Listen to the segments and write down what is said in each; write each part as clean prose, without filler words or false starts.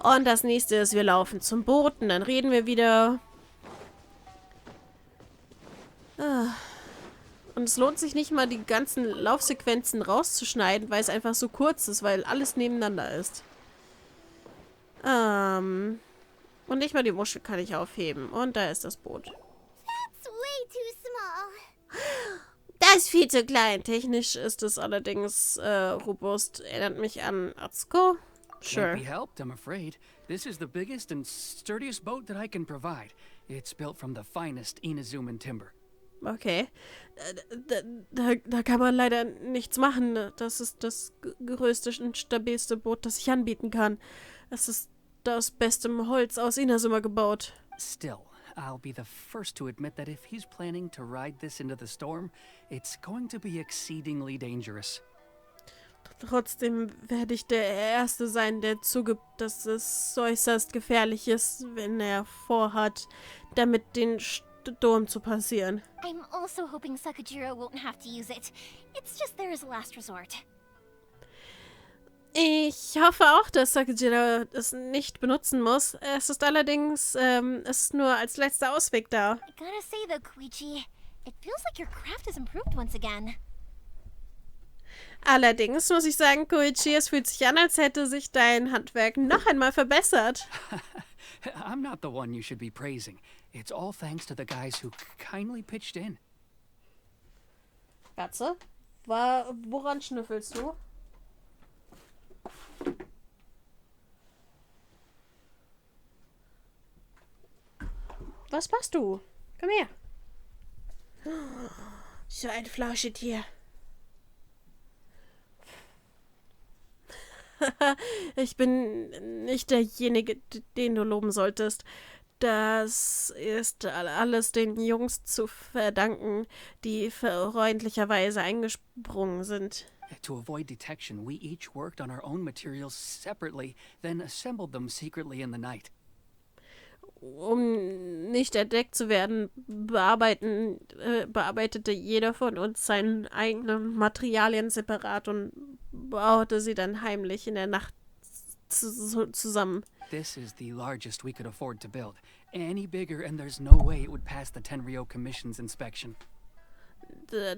Und das nächste ist, wir laufen zum Boot und dann reden wir wieder. Und es lohnt sich nicht mal, die ganzen Laufsequenzen rauszuschneiden, weil es einfach so kurz ist, weil alles nebeneinander ist. Und nicht mal die Muschel kann ich aufheben. Und da ist das Boot. That's way too small. Das ist viel zu klein. Technisch ist es allerdings robust. Erinnert mich an Atsuko. Can't Sure. be helped, I'm afraid. This is the biggest and sturdiest boat that I can provide. It's built from the finest Inazuman timber. Okay. Da kann man leider nichts machen. Das ist das größte und stabilste Boot, das ich anbieten kann. Es ist aus bestem Holz aus Inazuma gebaut. Still, I'll be the first to admit that if he's planning to ride this into the storm, it's going to be exceedingly dangerous. Trotzdem werde ich der Erste sein, der zugibt, dass es äußerst gefährlich ist, wenn er vorhat, damit den Sturm zu passieren. I'm also hoping Sakajiro won't have to use it. It's just there as a last resort. Ich hoffe auch, dass Sakajiro es nicht benutzen muss. Es ist allerdings, es ist nur als letzter Ausweg da. I gotta say though, Koichi, it feels like your craft has improved once again. Allerdings muss ich sagen, Koichi, es fühlt sich an, als hätte sich dein Handwerk noch einmal verbessert. I'm not the one you should be praising. It's all thanks to the guys who kindly pitched in. Katze, woran schnüffelst du? Was machst du? Komm her. So ein Flauschetier. Ich bin nicht derjenige, den du loben solltest. Das ist alles den Jungs zu verdanken, die freundlicherweise eingesprungen sind. To avoid detection, we each worked on our own materials separately, then assembled them secretly in the night. Um nicht entdeckt zu werden, bearbeitete jeder von uns seine eigenen Materialien separat und baute sie dann heimlich in der Nacht zusammen. This is the largest we could afford to build. Any bigger and there's no way it would pass the Tenryou Commission's inspection.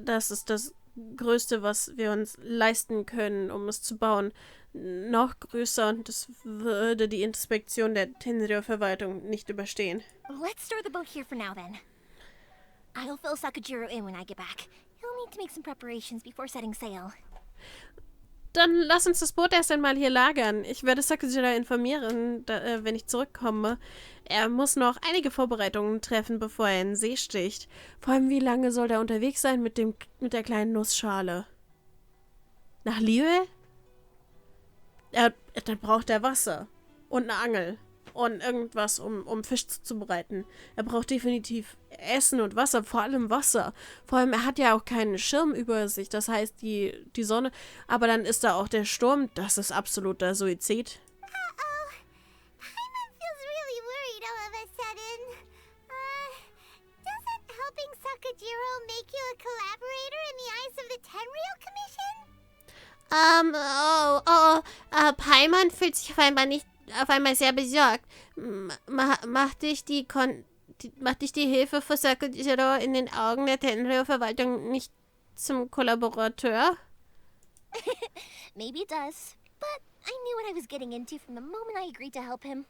Das ist das Größte, was wir uns leisten können, um es zu bauen. Noch größer und das würde die Inspektion der Tenryou-Verwaltung nicht überstehen. Let's store the boat here for now then. I'll fill Sakajiro in when I get back. He'll need to make some preparations before setting sail. Dann lass uns das Boot erst einmal hier lagern. Ich werde Sakajiro informieren, wenn ich zurückkomme. Er muss noch einige Vorbereitungen treffen, bevor er in den See sticht. Vor allem, wie lange soll er unterwegs sein mit der kleinen Nussschale? Nach Liyue? Dann braucht er Wasser und eine Angel und irgendwas, um Fisch zuzubereiten. Er braucht definitiv Essen und Wasser, vor allem Wasser. Vor allem, er hat ja auch keinen Schirm über sich, das heißt die Sonne. Aber dann ist da auch der Sturm, das ist absoluter Suizid. Uh-oh. Paimon feels really worried all of a sudden. Doesn't helping Sakajiro make you a collaborator in the eyes of the Tenryou Commission? Paimon fühlt sich auf einmal sehr besorgt. Macht dich die Hilfe für Sakajiro in den Augen der Tenryou-Verwaltung nicht zum Kollaborateur? Maybe it does. But I knew what I was getting into from the moment I agreed to help him.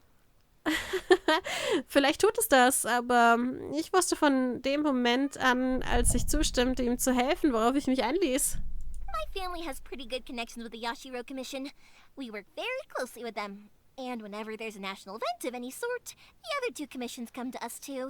Vielleicht tut es das, aber ich wusste von dem Moment an, als ich zustimmte, ihm zu helfen, worauf ich mich einließ. My family has pretty good connections with the Yashiro Commission. We work very closely with them. And whenever there's a national event of any sort, the other two commissions come to us too.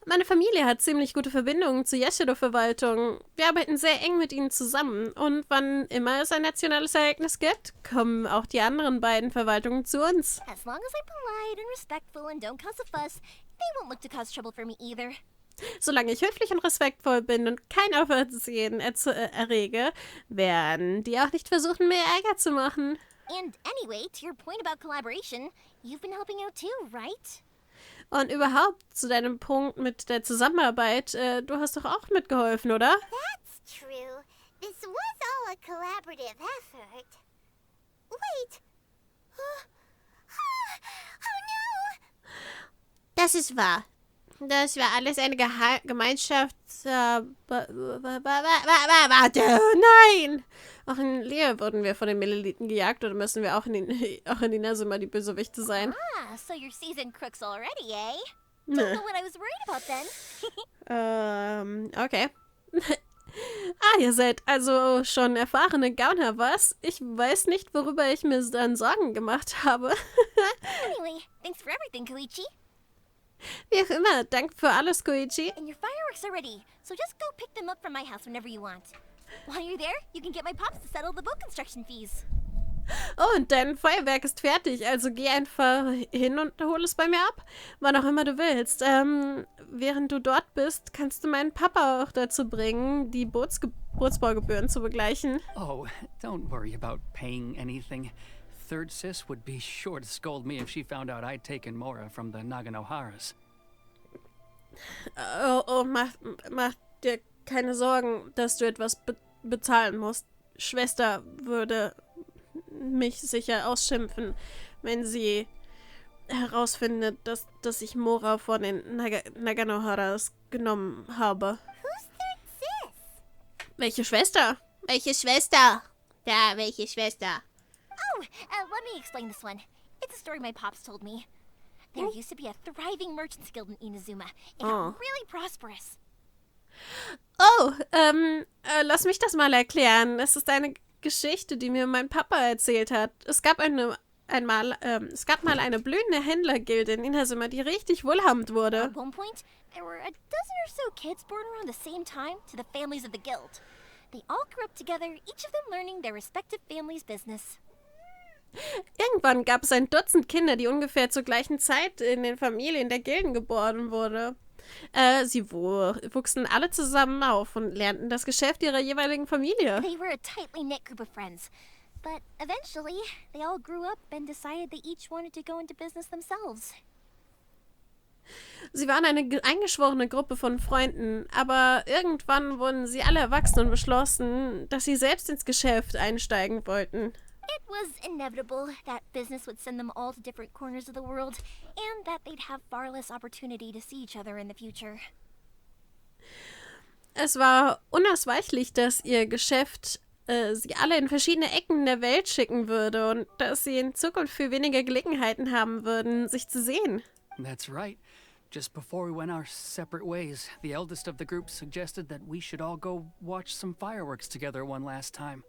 Meine Familie hat ziemlich gute Verbindungen zur Yashiro-Verwaltung. Wir arbeiten sehr eng mit ihnen zusammen. Und wann immer es ein nationales Ereignis gibt, kommen auch die anderen beiden Verwaltungen zu uns. As long as I'm polite and respectful and don't cause a fuss, they won't look to cause trouble for me either. Solange ich höflich und respektvoll bin und kein Aufsehen errege, werden die auch nicht versuchen, mir Ärger zu machen. And anyway, to your point about collaboration, you've been helping out too, right? Und überhaupt zu deinem Punkt mit der Zusammenarbeit, du hast doch auch mitgeholfen, oder? That's true. This was all a collaborative effort. Wait. Das ist wahr. Das war alles eine Gemeinschafts... Warte, nein! Auch in Lea wurden wir von den Meleliten gejagt oder müssen wir auch in die Nasuma die Bösewichte sein? Ah, so you're seasoned crooks already, eh? Don't know what I was worried about then. Okay. Ihr seid also schon erfahrene Gauner, was? Ich weiß nicht, worüber ich mir dann Sorgen gemacht habe. Anyway, thanks for everything, Koichi. Wie auch immer, danke für alles, Koichi. And your fireworks are ready, so just go pick them up from my house whenever you want. While you're there, you can get my pops to settle the boat construction fees. Oh, und dein Feuerwerk ist fertig, also geh einfach hin und hol es bei mir ab, wann auch immer du willst. Während du dort bist, kannst du meinen Papa auch dazu bringen, die Bootsbaugebühren zu begleichen. Oh, don't worry about paying anything. Third Sis would be sure to scold me if she found out I'd taken Mora from the Naganoharas. Mach dir keine Sorgen, dass du etwas bezahlen musst. Schwester würde mich sicher ausschimpfen, wenn sie herausfindet, dass ich Mora von den Naganoharas genommen habe. Who's third sis? Welche Schwester? Welche Schwester? Da, welche Schwester? Oh, let me explain this one. It's a story my pops told me. There used to be a thriving merchants guild in Inazuma. It got really prosperous. Oh, lass mich das mal erklären. Es ist eine Geschichte, die mir mein Papa erzählt hat. Es gab mal eine blühende Händlergilde in Inazuma, die richtig wohlhabend wurde. At one point, there were a dozen or so kids born around the same time to the families of the guild. They all grew up together, each of them learning their respective family's business. Irgendwann gab es ein Dutzend Kinder, die ungefähr zur gleichen Zeit in den Familien der Gilden geboren wurden. Sie wuchsen alle zusammen auf und lernten das Geschäft ihrer jeweiligen Familie. They were a tightly knit group of friends. But eventually, they all grew up and decided they each wanted to go into business themselves. Sie waren eine eingeschworene Gruppe von Freunden, aber irgendwann wurden sie alle erwachsen und beschlossen, dass sie selbst ins Geschäft einsteigen wollten. It was inevitable that business would send them all to different corners of the world, and that they'd have far less opportunity to see each other in the future. Es war unausweichlich, dass ihr Geschäft sie alle in verschiedene Ecken der Welt schicken würde und dass sie in Zukunft viel weniger Gelegenheiten haben würden, sich zu sehen. That's right. Just before we went our separate ways, the eldest of the group suggested that we should all go watch some fireworks together one last time.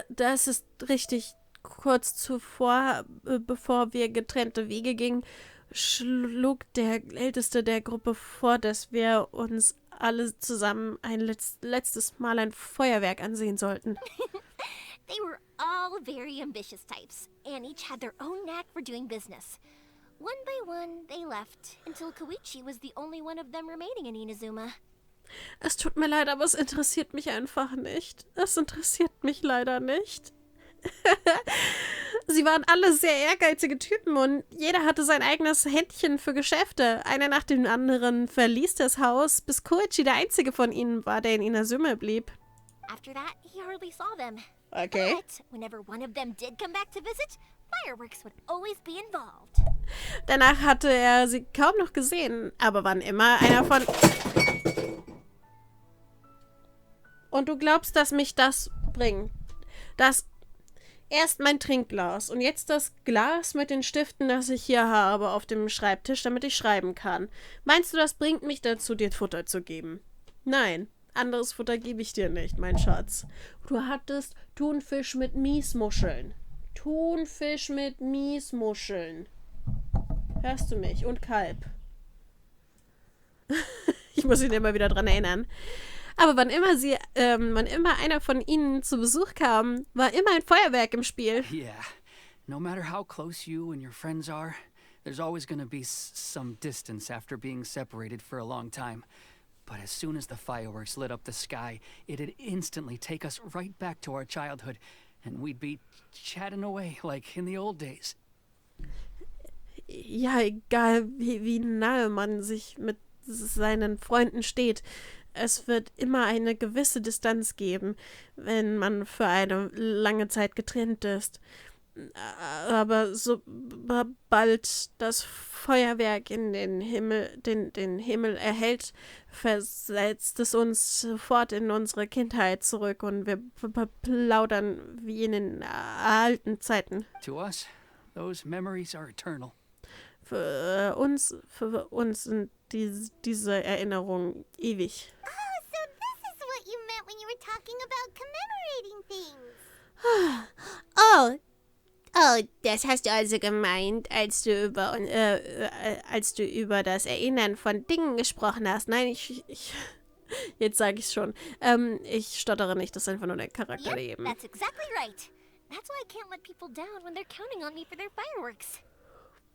Das ist richtig. Kurz zuvor, bevor wir getrennte Wege gingen, schlug der Älteste der Gruppe vor, dass wir uns alle zusammen ein letztes Mal ein Feuerwerk ansehen sollten. They were all very ambitious types, and each had their own knack for doing business. One by one, they left, until Koichi was the only one of them remaining in Inazuma. Es tut mir leid, aber es interessiert mich einfach nicht. Es interessiert mich leider nicht. Sie waren alle sehr ehrgeizige Typen und jeder hatte sein eigenes Händchen für Geschäfte. Einer nach dem anderen verließ das Haus, bis Koichi der einzige von ihnen war, der in Inazuma blieb. After that, he hardly saw them. Okay. But whenever one of them did come back to visit, fireworks would always be involved. Danach hatte er sie kaum noch gesehen, aber wann immer einer von... Und du glaubst, dass mich das bringt? Das... Erst mein Trinkglas und jetzt das Glas mit den Stiften, das ich hier habe auf dem Schreibtisch, damit ich schreiben kann. Meinst du, das bringt mich dazu, dir Futter zu geben? Nein, anderes Futter gebe ich dir nicht, mein Schatz. Du hattest Thunfisch mit Miesmuscheln. Thunfisch mit Miesmuscheln. Hörst du mich? Und Kalb. Ich muss ihn immer wieder dran erinnern. Aber wann immer einer von ihnen zu Besuch kam, war immer ein Feuerwerk im Spiel. Yeah. No matter how close you and your friends are, there's always going to be some distance after being separated for a long time. But as soon as the fireworks lit up the sky, it'd instantly take us right back to our childhood, and we'd be chatting away like in the old days. Ja, egal wie nahe man sich mit seinen Freunden steht. Es wird immer eine gewisse Distanz geben, wenn man für eine lange Zeit getrennt ist. Aber sobald das Feuerwerk in den Himmel erhellt, versetzt es uns sofort in unsere Kindheit zurück und wir plaudern wie in den alten Zeiten. To us, those memories are eternal. Für uns sind diese Erinnerungen ewig. Oh, so this is what you meant when you were talking about commemorating things. Oh, das hast du also gemeint, als du über das Erinnern von Dingen gesprochen hast. Nein, jetzt sage ich es schon. Ich stottere nicht, das ist einfach nur der Charakter Yep, eben. that's exactly right. That's why I can't let people down when they're counting on me for their fireworks.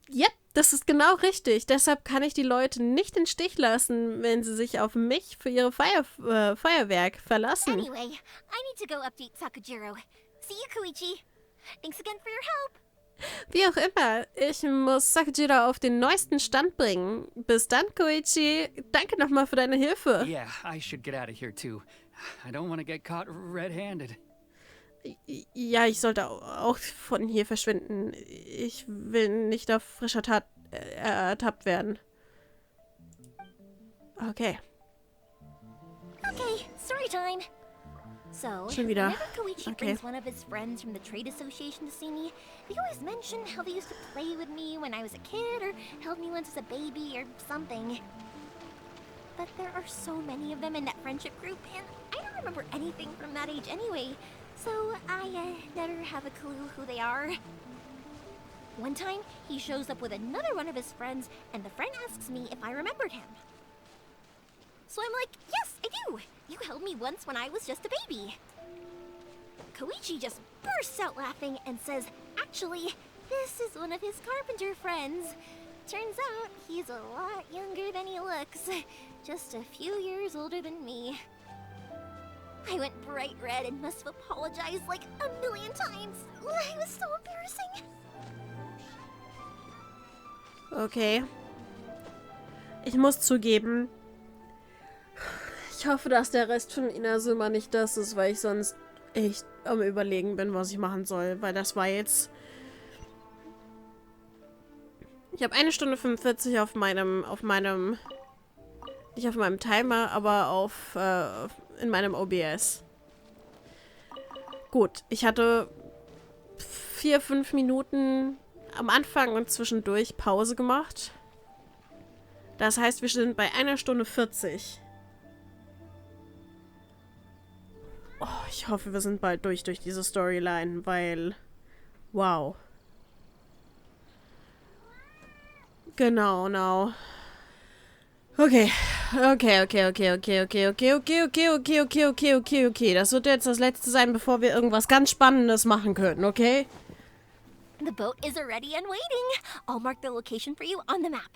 Yep, das ist genau richtig. Deshalb kann ich die Leute nicht im Stich lassen, wenn sie sich auf mich für ihre Feuerwerk verlassen. Anyway, I need to go update Sakujiro. See you, Koichi. Thanks again for your help. Wie auch immer, ich muss Sakujiro auf den neuesten Stand bringen. Bis dann, Koichi. Danke nochmal für deine Hilfe. Yeah, I should get out of here too. I don't want to get caught red-handed. Ja, ich sollte auch von hier verschwinden. Ich will nicht auf frischer Tat ertappt werden. Okay. Okay, story time. So, Schon wieder. whenever Koichi Okay. brings one of his friends from the trade association to see me, they always mention how they used to play with me when I was a kid or held me once as a baby or something. But there are so many of them in that friendship group, and I don't remember anything from that age anyway, so I never have a clue who they are. One time, he shows up with another one of his friends, and the friend asks me if I remembered him. So I'm like, yes, I do. You held me once when I was just a baby. Koichi just bursts out laughing and says, actually, this is one of his carpenter friends. Turns out he's a lot younger than he looks. Just a few years older than me. I went bright red and must have apologized like a million times. It was so embarrassing. Okay. Ich muss zugeben, ich hoffe, dass der Rest von Inazuma nicht das ist, weil ich sonst echt am Überlegen bin, was ich machen soll. Weil das war jetzt... Ich habe 1 Stunde 45 auf meinem... Nicht auf meinem Timer, aber in meinem OBS. Gut, ich hatte 4-5 Minuten am Anfang und zwischendurch Pause gemacht. Das heißt, wir sind bei 1 Stunde 40. Oh, ich hoffe, wir sind bald durch diese Storyline, weil... Wow. Genau, now. Okay. Das wird jetzt das Letzte sein, bevor wir irgendwas ganz Spannendes machen können, okay? The boat is already and waiting. I'll mark the location for you on the map.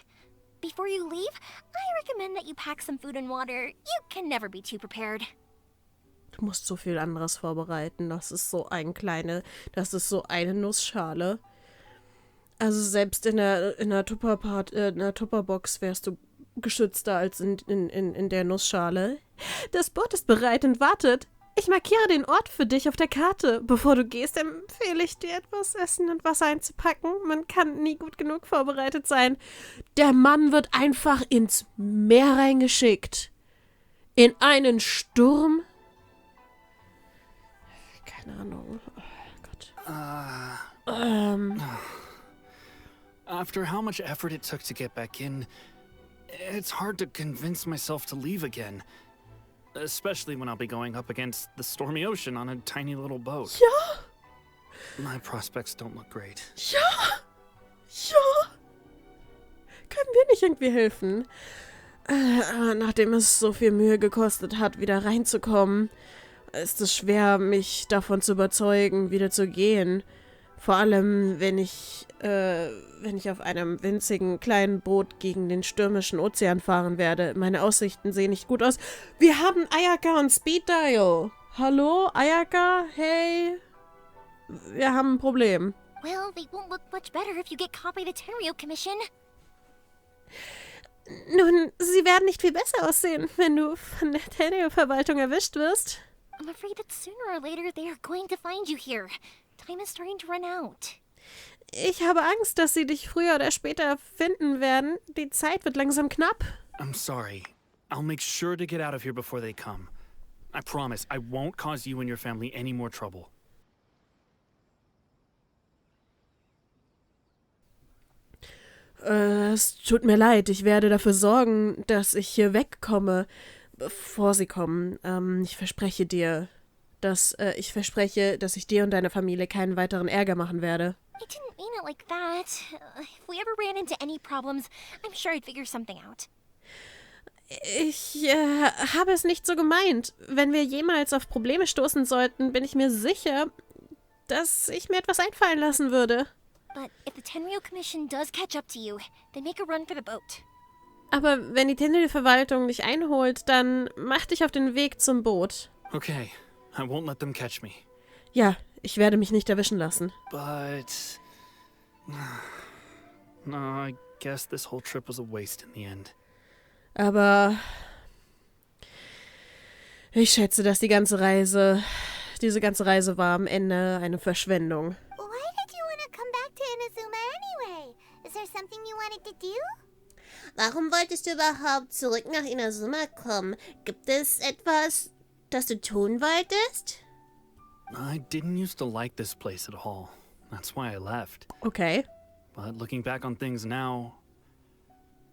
Before you leave, I recommend that you pack some food and water. You can never be too prepared. Du musst so viel anderes vorbereiten. Das ist so eine Nussschale. Also selbst in der Tupperbox wärst du geschützter als in der Nussschale. Das Boot ist bereit und wartet. Ich markiere den Ort für dich auf der Karte. Bevor du gehst, empfehle ich dir, etwas Essen und Wasser einzupacken. Man kann nie gut genug vorbereitet sein. Der Mann wird einfach ins Meer reingeschickt. In einen Sturm. Keine Ahnung. Oh Gott. After how much effort it took to get back in, it's hard to convince myself to leave again. Especially when I'll be going up against the stormy ocean on a tiny little boat. Ja! My prospects don't look great. Ja! Ja! Können wir nicht irgendwie helfen? Nachdem es so viel Mühe gekostet hat, wieder reinzukommen, ist es schwer, mich davon zu überzeugen, wieder zu gehen. Vor allem, wenn ich auf einem winzigen kleinen Boot gegen den stürmischen Ozean fahren werde. Meine Aussichten sehen nicht gut aus. Wir haben Ayaka und Speed Dial. Hallo, Ayaka? Hey? Wir haben ein Problem. Well, they won't look much better if you get caught by the Tenryo Commission. Nun, sie werden nicht viel besser aussehen, wenn du von der Tenryo-Verwaltung erwischt wirst. I'm afraid that sooner or later they are going to find you here. Time is starting to run out. Ich habe Angst, dass sie dich früher oder später finden werden. Die Zeit wird langsam knapp. I'm sorry. I'll make sure to get out of here before they come. I promise I won't cause you and your family any more trouble. Es tut mir leid. Ich werde dafür sorgen, dass ich hier wegkomme, bevor sie kommen. Ich verspreche dir, dass ich dir und deiner Familie keinen weiteren Ärger machen werde. I didn't mean it like that. If we ever ran into any problems, I'm sure I'd figure something out. Ich habe es nicht so gemeint. Wenn wir jemals auf Probleme stoßen sollten, bin ich mir sicher, dass ich mir etwas einfallen lassen würde. But if the Tenryou Commission does catch up to you, then make a run for the boat. Aber wenn die Tenryou-Verwaltung dich einholt, dann mach dich auf den Weg zum Boot. Okay, I won't let them catch me. Ja, ich werde mich nicht erwischen lassen. But... no, I guess this whole trip was a waste in the end. Aber ich schätze, dass diese ganze Reise war am Ende eine Verschwendung. Why did you want to come back to Inazuma anyway? Is there something you wanted to do? Warum wolltest du überhaupt zurück nach Inazuma kommen? Gibt es etwas, das du tun wolltest? I didn't used to like this place at all. That's why I left. Okay. But looking back on things now,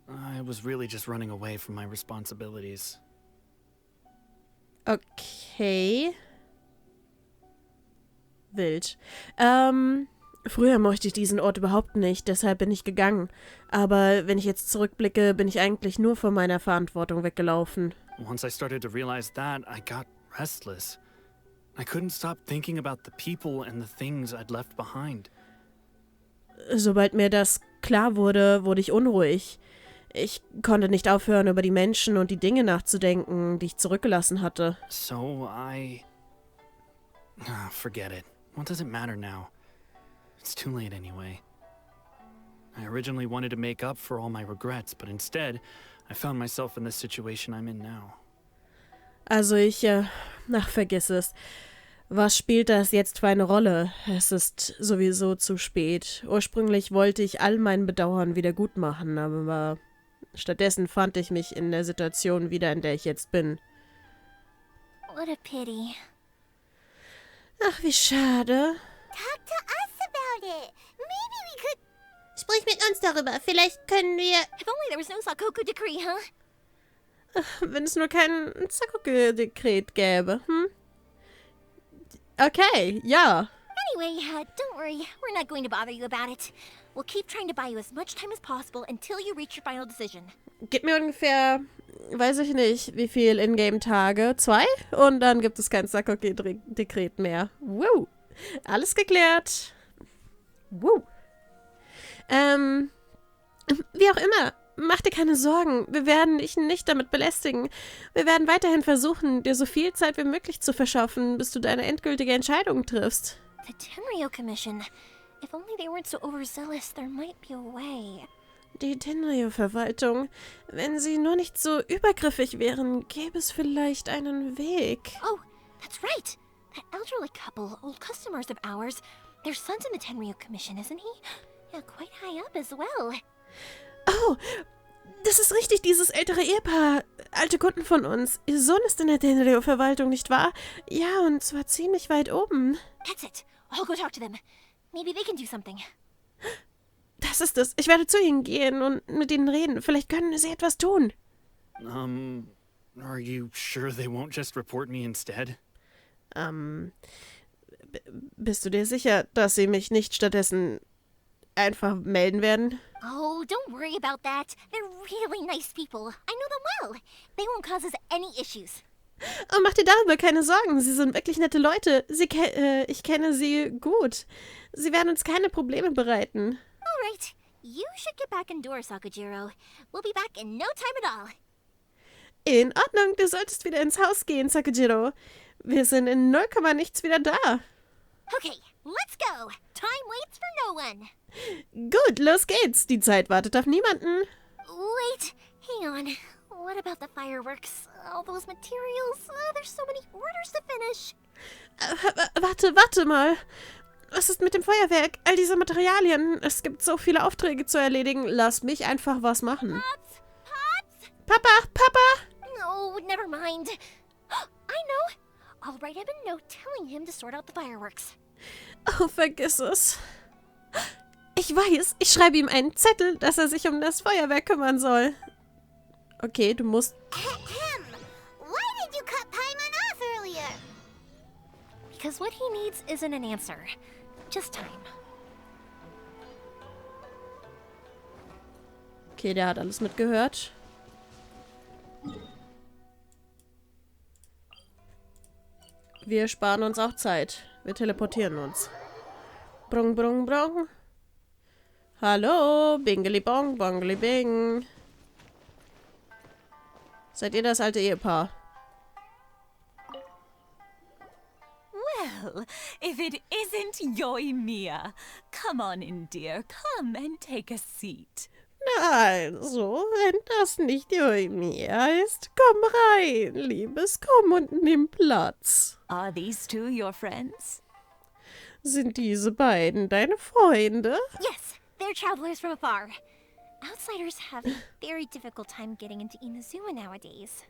I was really just running away from my responsibilities. Okay. Wild. Früher mochte ich diesen Ort überhaupt nicht, deshalb bin ich gegangen. Aber wenn ich jetzt zurückblicke, bin ich eigentlich nur von meiner Verantwortung weggelaufen. Once I started to realize that, I got restless. I couldn't stop thinking about the people and the things I'd left behind. Sobald mir das klar wurde, wurde ich unruhig. Ich konnte nicht aufhören, über die Menschen und die Dinge nachzudenken, die ich zurückgelassen hatte. So forget it. What does it matter now? It's too late anyway. I originally wanted to make up for all my regrets, but instead, I found myself in the situation I'm in now. Also vergiss es. Was spielt das jetzt für eine Rolle? Es ist sowieso zu spät. Ursprünglich wollte ich all mein Bedauern wieder gut machen, aber stattdessen fand ich mich in der Situation wieder, in der ich jetzt bin. What a pity. Ach, wie schade. Talk to us about it. Maybe we could... Sprich mit uns darüber. Vielleicht können wir... If only there was no Sakoku decree, huh? Wenn es nur kein Sakoku-Dekret gäbe, Okay, ja. Anyway, don't worry. We're not going to bother you about it. We'll keep trying to buy you as much time as possible until you reach your final decision. Gib mir ungefähr, weiß ich nicht, wie viel Ingame-Tage? 2? Und dann gibt es kein Sakoku-Dekret mehr. Wow. Alles geklärt. Wow. Wie auch immer, mach dir keine Sorgen. Wir werden dich nicht damit belästigen. Wir werden weiterhin versuchen, dir so viel Zeit wie möglich zu verschaffen, bis du deine endgültige Entscheidung triffst. The Tenryou Commission. If only they weren't so overzealous, there might be a way. Die Tenryou-Verwaltung. Wenn sie nur nicht so übergriffig wären, gäbe es vielleicht einen Weg. Oh, that's right. That elderly couple, old customers of ours. Their son's in the Tenryou Commission, isn't he? Yeah, quite high up as well. Oh, das ist richtig, dieses ältere Ehepaar. Alte Kunden von uns. Ihr Sohn ist in der Tenryou-Verwaltung, nicht wahr? Ja, und zwar ziemlich weit oben. That's it. I'll go talk to them. Maybe they can do something. Das ist es. Ich werde zu ihnen gehen und mit ihnen reden. Vielleicht können sie etwas tun. Are you sure they won't just report me instead? Bist du dir sicher, dass sie mich nicht stattdessen einfach melden werden? Oh, don't worry about that. They're really nice people. I know them well. They won't cause us any issues. Oh, mach dir darüber keine Sorgen. Sie sind wirklich nette Leute. Ich kenne sie gut. Sie werden uns keine Probleme bereiten. All right. You should get back indoors, Sakujiro. We'll be back in no time at all. In Ordnung, du solltest wieder ins Haus gehen, Sakujiro. Wir sind in 0, nichts wieder da. Okay, let's go. Time waits for no one. Gut, los geht's. Die Zeit wartet auf niemanden. Wait, hang on. What about the fireworks? All those materials? There's so many orders to finish. Warte mal. Was ist mit dem Feuerwerk? All diese Materialien. Es gibt so viele Aufträge zu erledigen. Lass mich einfach was machen. Papa, Papa! No, never mind. I know. I'll write him a note telling him to sort out the fireworks. Oh, vergiss es. Ich weiß, ich schreibe ihm einen Zettel, dass er sich um das Feuerwerk kümmern soll. Okay, du musst... Why did you cut Paimon off earlier? Because what he needs isn't an answer. Just time. Okay, der hat alles mitgehört. Wir sparen uns auch Zeit. Wir teleportieren uns. Brung, brung, brung. Hallo, bingeli bong, bongeli bing. Seid ihr das alte Ehepaar? Well, if it isn't Yoimiya. Come on in, dear. Come and take a seat. Na also, wenn das nicht Mia ist, komm rein, Liebes, komm und nimm Platz. Are these two your friends? Sind diese beiden deine Freunde? Yes, they're travelers from afar. Outsiders have a very difficult time getting into Inazuma nowadays.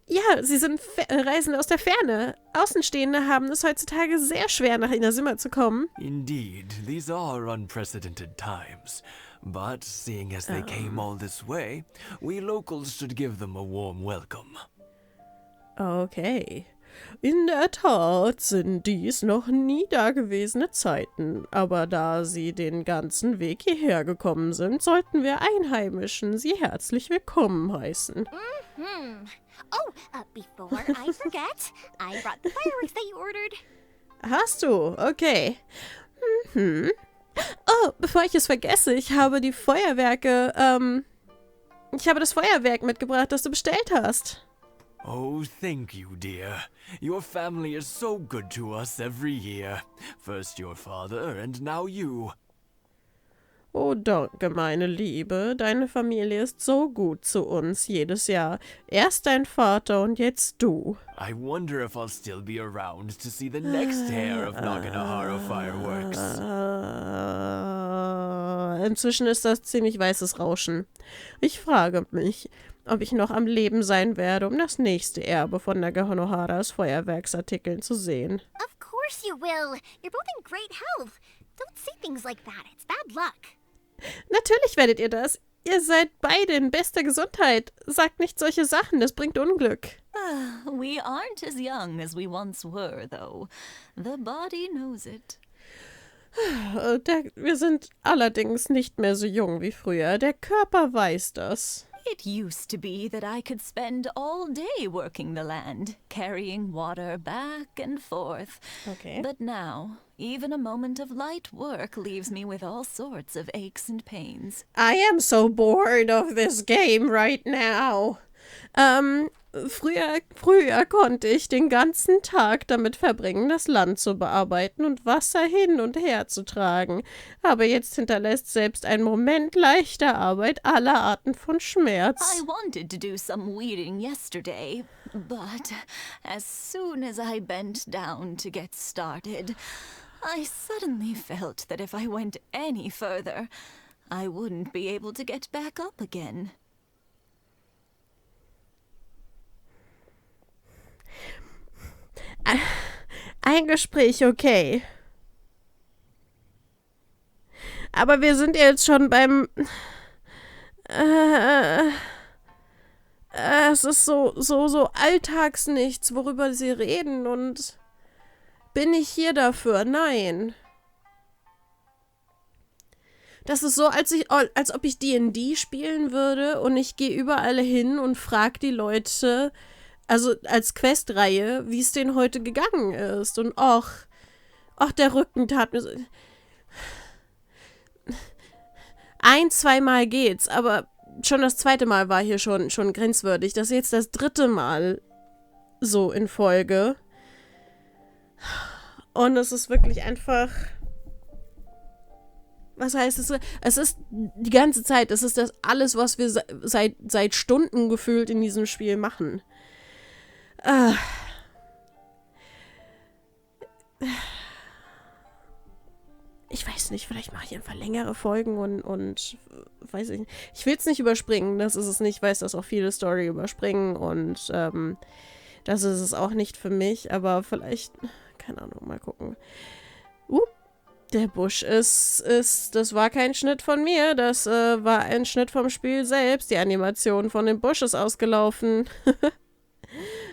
Ja, sie sind Reisende aus der Ferne. Außenstehende haben es heutzutage sehr schwer, nach Inazuma zu kommen. Indeed, these are unprecedented times. But seeing as they came all this way, we locals should give them a warm welcome. Okay. In der Tat sind dies noch nie dagewesene Zeiten, aber da sie den ganzen Weg hierher gekommen sind, sollten wir Einheimischen sie herzlich willkommen heißen. Oh, before I forget, I brought the fireworks that you ordered. Hast du? Okay. Oh, bevor ich es vergesse, ich habe die Feuerwerke, ich habe das Feuerwerk mitgebracht, das du bestellt hast. Oh, thank you, dear. Your family is so good to us every year. First your father and now you. Oh, danke, meine Liebe. Deine Familie ist so gut zu uns jedes Jahr. Erst dein Vater und jetzt du. I wonder if I'll still be around to see the next hair of Naganahara fireworks. Inzwischen ist das ziemlich weißes Rauschen. Ich frage mich, ob ich noch am Leben sein werde, um das nächste Erbe von Naganoharas Feuerwerksartikeln zu sehen. Of course you will. You're both in great health. Don't say things like that. It's bad luck. Natürlich werdet ihr das. Ihr seid beide in bester Gesundheit. Sagt nicht solche Sachen, das bringt Unglück. We aren't as young as we once were, though. The body knows it. Wir sind allerdings nicht mehr so jung wie früher. Der Körper weiß das. It used to be that I could spend all day working the land, carrying water back and forth. Okay. But now, even a moment of light work leaves me with all sorts of aches and pains. I am so bored of this game right now. Früher konnte ich den ganzen Tag damit verbringen, das Land zu bearbeiten und Wasser hin und her zu tragen. Aber jetzt hinterlässt selbst ein Moment leichter Arbeit alle Arten von Schmerz. I wanted to do some weeding yesterday, but as soon as I bent down to get started, I suddenly felt that if I went any further, I wouldn't be able to get back up again. Ein Gespräch, okay. Aber wir sind jetzt schon beim... es ist so alltagsnichts, worüber sie reden und... Bin ich hier dafür? Nein. Das ist so, als ob ich D&D spielen würde und ich gehe überall hin und frage die Leute... Also als Questreihe, wie es denen heute gegangen ist. Und ach, der Rücken tat mir so... 1-2 Mal geht's, aber schon das zweite Mal war hier schon grenzwürdig. Das ist jetzt das dritte Mal so in Folge. Und es ist wirklich einfach... Was heißt es? Es ist die ganze Zeit, es ist das alles, was wir seit Stunden gefühlt in diesem Spiel machen. Ich weiß nicht, vielleicht mache ich einfach längere Folgen und weiß ich nicht. Ich will es nicht überspringen, das ist es nicht. Ich weiß, dass auch viele Story überspringen und das ist es auch nicht für mich, aber vielleicht, keine Ahnung, mal gucken. Der Busch das war kein Schnitt von mir, das war ein Schnitt vom Spiel selbst. Die Animation von dem Busch ist ausgelaufen.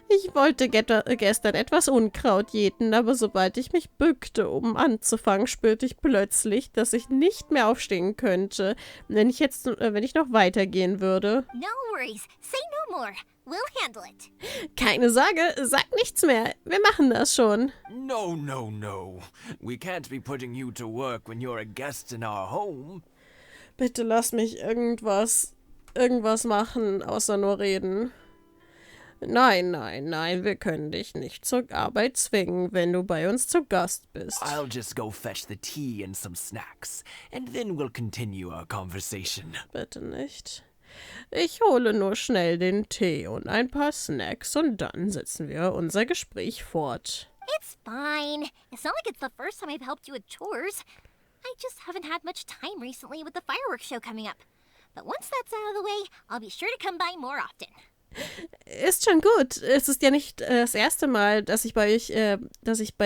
Ich wollte gestern etwas Unkraut jäten, aber sobald ich mich bückte, um anzufangen, spürte ich plötzlich, dass ich nicht mehr aufstehen könnte, wenn ich noch weitergehen würde. No worries. Say no more. We'll handle it. Keine Sorge, sag nichts mehr. Wir machen das schon. No, no, no. We can't be putting you to work when you're a guest in our home. Bitte lass mich irgendwas machen, außer nur reden. Nein, wir können dich nicht zur Arbeit zwingen, wenn du bei uns zu Gast bist. I'll just go fetch the tea and some snacks, and then we'll continue our conversation. Bitte nicht. Ich hole nur schnell den Tee und ein paar Snacks und dann setzen wir unser Gespräch fort. It's fine. It's not like it's the first time I've helped you with chores. I just haven't had much time recently with the fireworks show coming up. But once that's out of the way, I'll be sure to come by more often. Ist schon gut. Es ist ja nicht das erste Mal, dass ich bei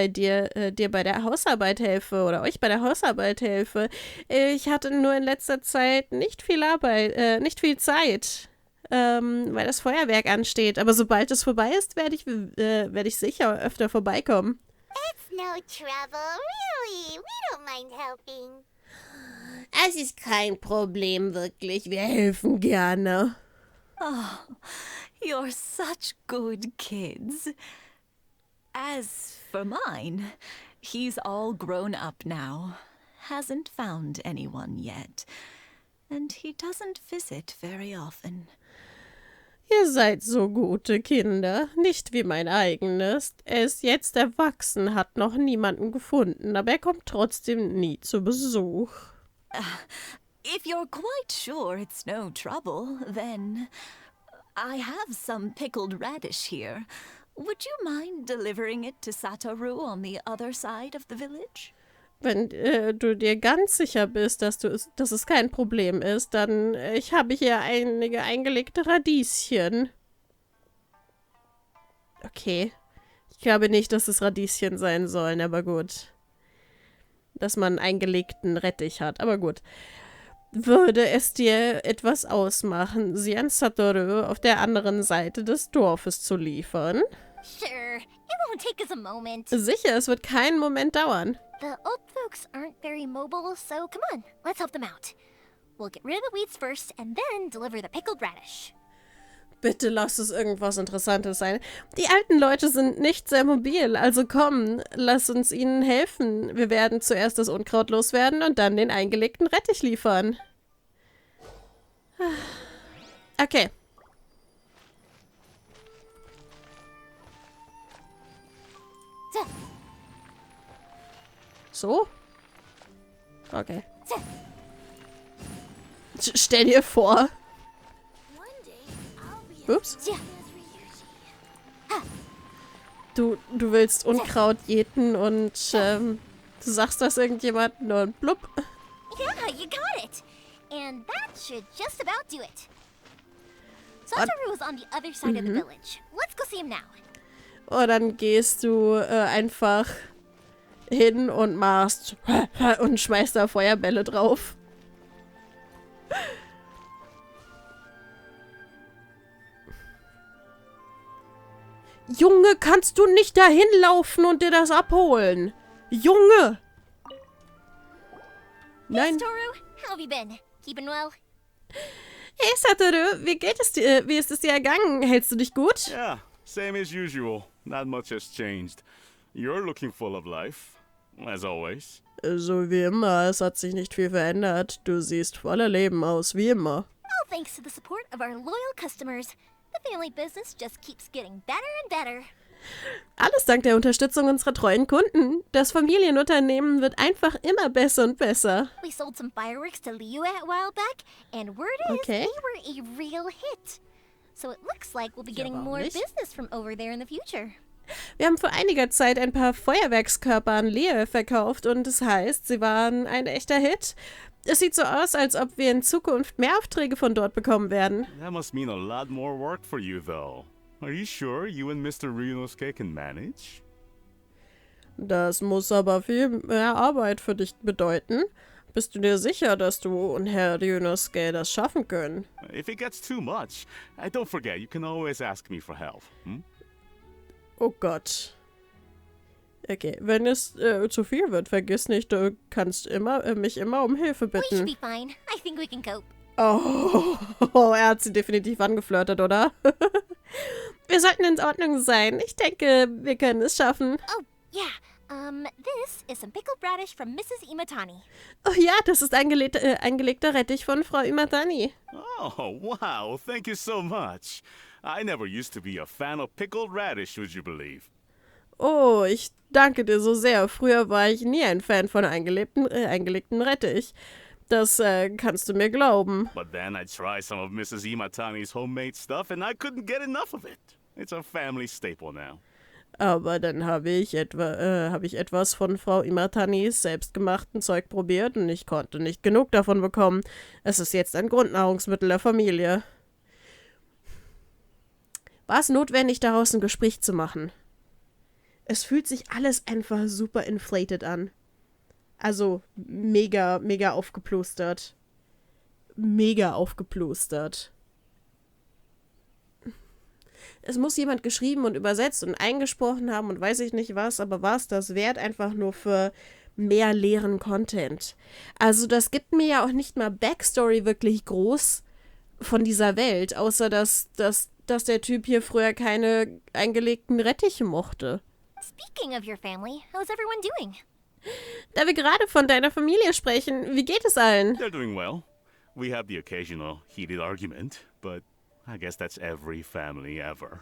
dir bei der Hausarbeit helfe oder euch bei der Hausarbeit helfe. Ich hatte nur in letzter Zeit nicht viel Zeit, weil das Feuerwerk ansteht. Aber sobald es vorbei ist, werde ich sicher öfter vorbeikommen. It's no trouble, really. We don't mind helping. Es ist kein Problem, wirklich. Wir helfen gerne. Oh, you're such good kids. As for mine, he's all grown up now, hasn't found anyone yet, and he doesn't visit very often. Ihr seid so gute Kinder, nicht wie mein eigenes. Er ist jetzt erwachsen, hat noch niemanden gefunden, aber er kommt trotzdem nie zu Besuch. If you're quite sure it's no trouble, then I have some pickled radish here. Would you mind delivering it to Satoru on the other side of the village? Wenn du dir ganz sicher bist, dass es kein Problem ist, dann ich habe hier einige eingelegte Radieschen. Okay. Ich glaube nicht, dass es Radieschen sein sollen, aber gut. Dass man eingelegten Rettich hat, aber gut. Würde es dir etwas ausmachen, sie an Satoru auf der anderen Seite des Dorfes zu liefern? Sure. It won't take us a moment. Sicher, es wird keinen Moment dauern. The old folks aren't very mobile, so come on, let's help them out. We'll get rid of the weeds first and then deliver the pickled radish. Bitte lass es irgendwas Interessantes sein. Die alten Leute sind nicht sehr mobil, also komm, lass uns ihnen helfen. Wir werden zuerst das Unkraut loswerden und dann den eingelegten Rettich liefern. Okay. So? Okay. Stell dir vor. Ups. Du willst Unkraut jäten und du sagst das irgendjemandem und blub. Yeah, you got it. And that should just about do it. Satoru is on the other side of the village. Let's go see him now. Und dann gehst du einfach hin und machst und schmeißt da Feuerbälle drauf. Junge, kannst du nicht dahin laufen und dir das abholen? Junge! Nein. Hey, Satoru, how have you been? Keeping well? Hey Satoru, wie geht es dir? Wie ist es dir ergangen? Hältst du dich gut? Yeah, same as usual. Not much has changed. You're looking full of life, as always. So wie immer, es hat sich nicht viel verändert. Du siehst voller Leben aus, wie immer. All thanks to the support of our loyal customers. The family business just keeps getting better and better. Alles dank der Unterstützung unserer treuen Kunden. Das Familienunternehmen wird einfach immer besser und besser. We sold some fireworks to Liu a while back, and word is we were a real hit. So it looks like we'll be getting more business from over there in the future. Wir haben vor einiger Zeit ein paar Feuerwerkskörper an Leo verkauft und das heißt, sie waren ein echter Hit. Es sieht so aus, als ob wir in Zukunft mehr Aufträge von dort bekommen werden. That must mean a lot more work for you, though. Are you sure you and Mr. Ryunosuke can manage? Das muss aber viel mehr Arbeit für dich bedeuten. Bist du dir sicher, dass du und Herr Ryunosuke das schaffen können? If it gets too much, don't forget, you can always ask me for help. Oh Gott. Okay, wenn es zu viel wird, vergiss nicht, du kannst mich immer um Hilfe We should bitten. be fine. I think we can cope. Oh, er hat sie definitiv angeflirtet, oder? Wir sollten in Ordnung sein. Ich denke, wir können es schaffen. Oh, yeah. This is some pickled radish from Mrs. Imatani. Oh ja, das ist eingelegter Rettich von Frau Imatani. Oh, wow, thank you so much. I never used to be a fan of pickled radish, would you believe? Oh, ich danke dir so sehr. Früher war ich nie ein Fan von eingelegten Rettich. Das kannst du mir glauben. But then I tried some of Mrs. Imatani's homemade stuff and I couldn't get enough of it. It's a family staple now. Aber dann habe ich etwas von Frau Imatanis selbstgemachten Zeug probiert und ich konnte nicht genug davon bekommen. Es ist jetzt ein Grundnahrungsmittel der Familie. War es notwendig, daraus ein Gespräch zu machen? Es fühlt sich alles einfach super inflated an. Also mega, mega aufgeplustert. Mega aufgeplustert. Es muss jemand geschrieben und übersetzt und eingesprochen haben und weiß ich nicht was, aber war es das wert einfach nur für mehr leeren Content? Also das gibt mir ja auch nicht mal Backstory wirklich groß von dieser Welt, außer dass der Typ hier früher keine eingelegten Rettiche mochte. Speaking of your family, how's everyone doing? Da wir gerade von deiner Familie sprechen, wie geht es allen? They're doing well. We have the occasional heated argument, but I guess that's every family ever.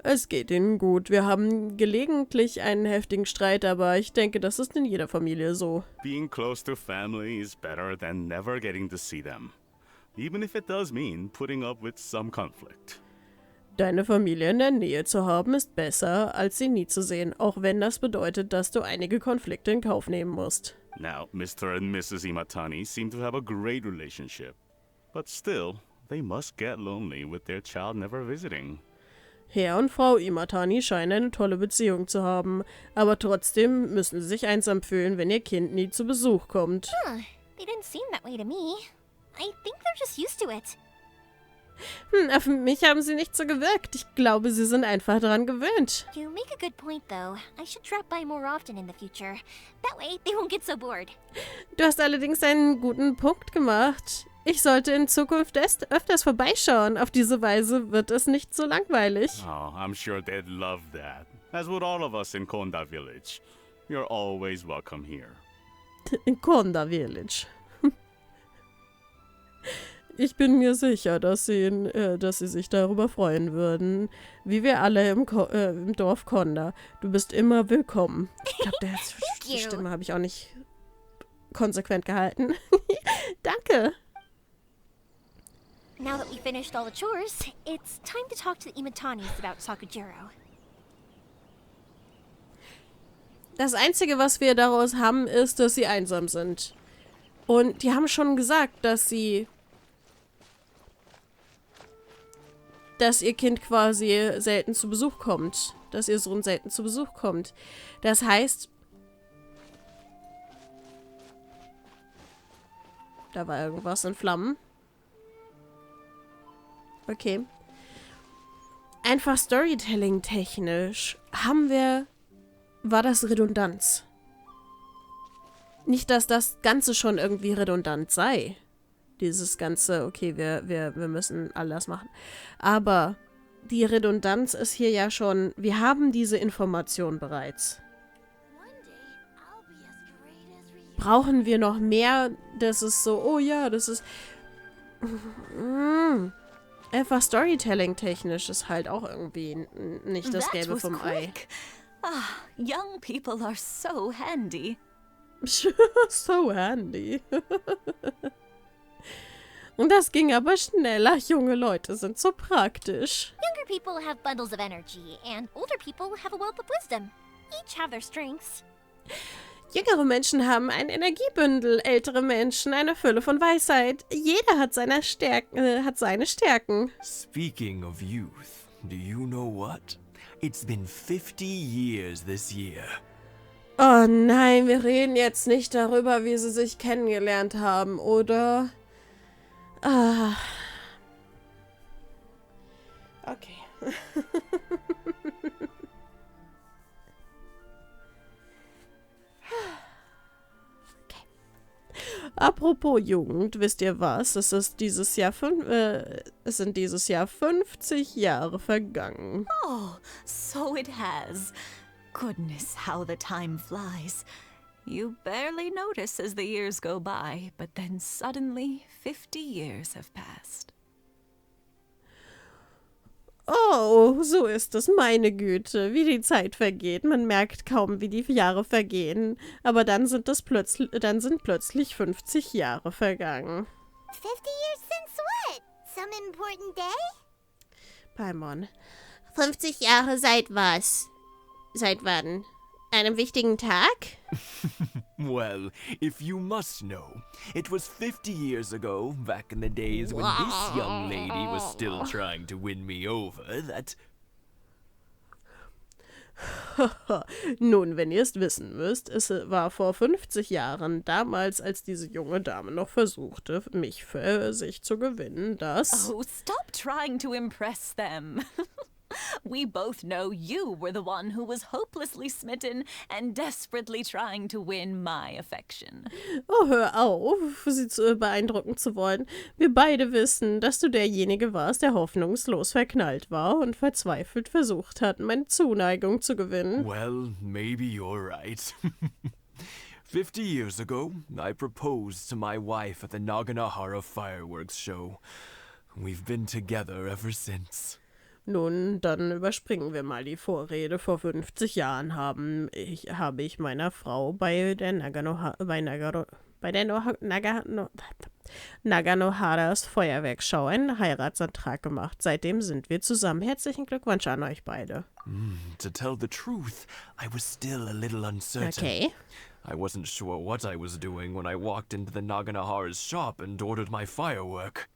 Es geht ihnen gut. Wir haben gelegentlich einen heftigen Streit, aber ich denke, das ist in jeder Familie so. Being close to family is better than never getting to see them. Even if it does mean putting up with some conflict. Deine Familie in der Nähe zu haben, ist besser, als sie nie zu sehen, auch wenn das bedeutet, dass du einige Konflikte in Kauf nehmen musst. Now, Mr. and Mrs. Imatani seem to have a great relationship. But still, they must get lonely with their child never visiting. Herr und Frau Imatani scheinen eine tolle Beziehung zu haben, aber trotzdem müssen sie sich einsam fühlen, wenn ihr Kind nie zu Besuch kommt. They didn't seem that way to me. I think they're just used to it. Auf mich haben sie nicht so gewirkt. Ich glaube, sie sind einfach daran gewöhnt. You make a good point, though. I should drop by more often in the future. That way, they won't get so bored. Du hast allerdings einen guten Punkt gemacht. Ich sollte in Zukunft öfters vorbeischauen. Auf diese Weise wird es nicht so langweilig. Oh, I'm sure they'd love that. As would all of us in Konda Village. You're always welcome here. In Konda Village. Ich bin mir sicher, dass sie sich darüber freuen würden. Wie wir alle im Dorf Konda. Du bist immer willkommen. Ich glaube, die Stimme habe ich auch nicht konsequent gehalten. Danke. Now that we finished all the chores, it's time to talk to the Imatanis about Sakujiro. Das Einzige, was wir daraus haben, ist, dass sie einsam sind. Und die haben schon gesagt, dass ihr Kind quasi selten zu Besuch kommt. Dass ihr Sohn selten zu Besuch kommt. Das heißt, da war irgendwas in Flammen. Okay. Einfach Storytelling-technisch war das Redundanz. Nicht, dass das Ganze schon irgendwie redundant sei. Dieses Ganze, okay, wir müssen all das machen. Aber die Redundanz ist hier ja schon, wir haben diese Information bereits. Brauchen wir noch mehr? Das ist so, oh ja, das ist... Einfach Storytelling-technisch ist halt auch irgendwie nicht das Gelbe vom Ei. Young people are so handy. So handy. Und das ging aber schneller. Junge Leute sind so praktisch. Younger people have bundles of energy, and older people have a wealth of wisdom. Each have their strengths. Jüngere Menschen haben ein Energiebündel, ältere Menschen eine Fülle von Weisheit. Jeder hat seine Stärken. Speaking of youth, do you know what? It's been 50 years this year. Oh nein, wir reden jetzt nicht darüber, wie sie sich kennengelernt haben, oder? Ah. Okay. Apropos Jugend, wisst ihr was? Es sind dieses Jahr 50 Jahre vergangen. Oh, so it has. Goodness, how the time flies. You barely notice as the years go by, but then suddenly 50 years have passed. Oh, so ist es, meine Güte, wie die Zeit vergeht. Man merkt kaum, wie die Jahre vergehen. Aber dann sind plötzlich 50 Jahre vergangen. 50 years since what? Some important day? Paimon. 50 Jahre seit was? Seit wann? Einem wichtigen Tag? Well, if you must know, it was 50 years ago, back in the days when this young lady was still trying to win me over, that... Nun, wenn ihr es wissen müsst, es war vor 50 Jahren, damals, als diese junge Dame noch versuchte, mich für sich zu gewinnen, dass... Oh, stop trying to impress them. We both know you were the one who was hopelessly smitten and desperately trying to win my affection. Oh, hör auf, sie beeindrucken zu wollen. Wir beide wissen, dass du derjenige warst, der hoffnungslos verknallt war und verzweifelt versucht hat, meine Zuneigung zu gewinnen. Well, maybe you're right. 50 years ago, I proposed to my wife at the Naganohara fireworks show. We've been together ever since. Nun, dann überspringen wir mal die Vorrede. Vor 50 Jahren habe ich meiner Frau bei der Naganoharas Feuerwerksschau einen Heiratsantrag gemacht. Seitdem sind wir zusammen. Herzlichen Glückwunsch an euch beide. To tell the truth, I was still a little uncertain. Okay. I wasn't sure what I was doing when I walked into the Naganohara's shop and ordered my firework.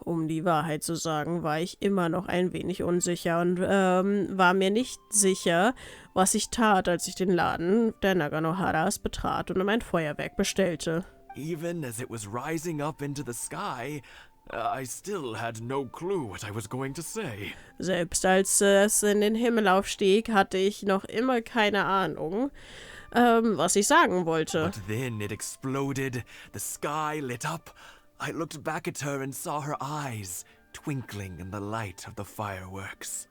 Um die Wahrheit zu sagen, war ich immer noch ein wenig unsicher und war mir nicht sicher, was ich tat, als ich den Laden der Naganoharas betrat und mein Feuerwerk bestellte. Even as it was rising up into the sky, I still had no clue what I was going to say. Selbst als es in den Himmel aufstieg, hatte ich noch immer keine Ahnung, was ich sagen wollte. But then it exploded, the sky lit up. I looked back at her and saw her eyes twinkling in the light of the fireworks.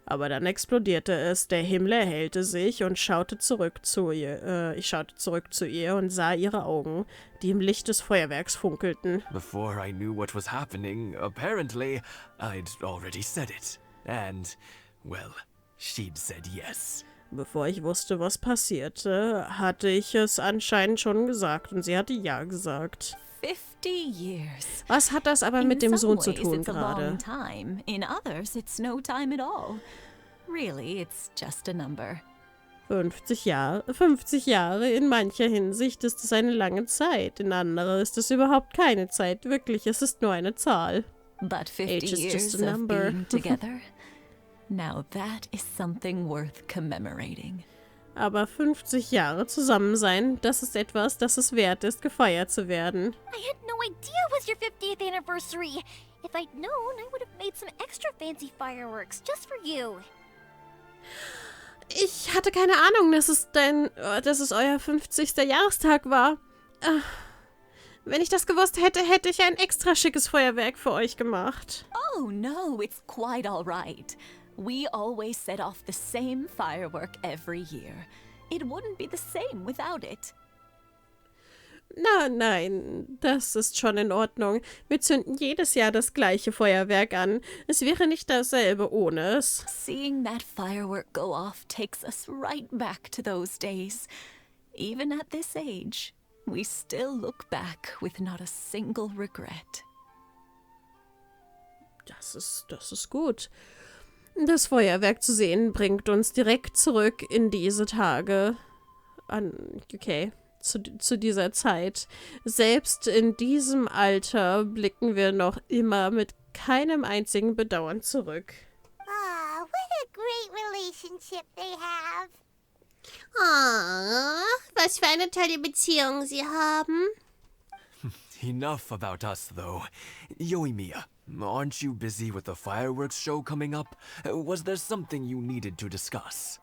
Aber dann explodierte es, der Himmel erhellte sich und schaute zurück zu ihr. Ich schaute zurück zu ihr und sah ihre Augen, die im Licht des Feuerwerks funkelten. Before I knew what was happening, apparently, I'd already said it. And, well, she'd said yes. Bevor ich wusste, was passierte, hatte ich es anscheinend schon gesagt und sie hatte ja gesagt. 50 years. Was hat das aber mit dem Sohn zu tun it's a gerade? long time. In others, it's no time at all. Really, it's just a number. 50 Jahre, in mancher Hinsicht ist es eine lange Zeit, in anderer ist es überhaupt keine Zeit. Wirklich, es ist nur eine Zahl. But 50 Age is years just a of number. being together, now that is something worth commemorating. Aber 50 Jahre zusammen sein, das ist etwas, das es wert ist, gefeiert zu werden. I had no idea it was your 50th anniversary. If I'd known, I would have made some extra fancy fireworks just for you. Ich hatte keine Ahnung, dass es euer 50. Jahrestag war. Wenn ich das gewusst hätte, hätte ich ein extra schickes Feuerwerk für euch gemacht. Oh no, it's quite all right. We always set off the same firework every year. It wouldn't be the same without it. Nein, das ist schon in Ordnung. Wir zünden jedes Jahr das gleiche Feuerwerk an. Es wäre nicht dasselbe ohne es. Seeing that firework go off takes us right back to those days. Even at this age, we still look back with not a single regret. Das ist gut. Das Feuerwerk zu sehen bringt uns direkt zurück in diese Tage. Zu dieser Zeit. Selbst in diesem Alter blicken wir noch immer mit keinem einzigen Bedauern zurück. Ah, what a great relationship they have. Oh, was für eine tolle Beziehung sie haben. Enough about us, though. Yoimiya, aren't you busy with the fireworks show coming up? Was there something you needed to discuss?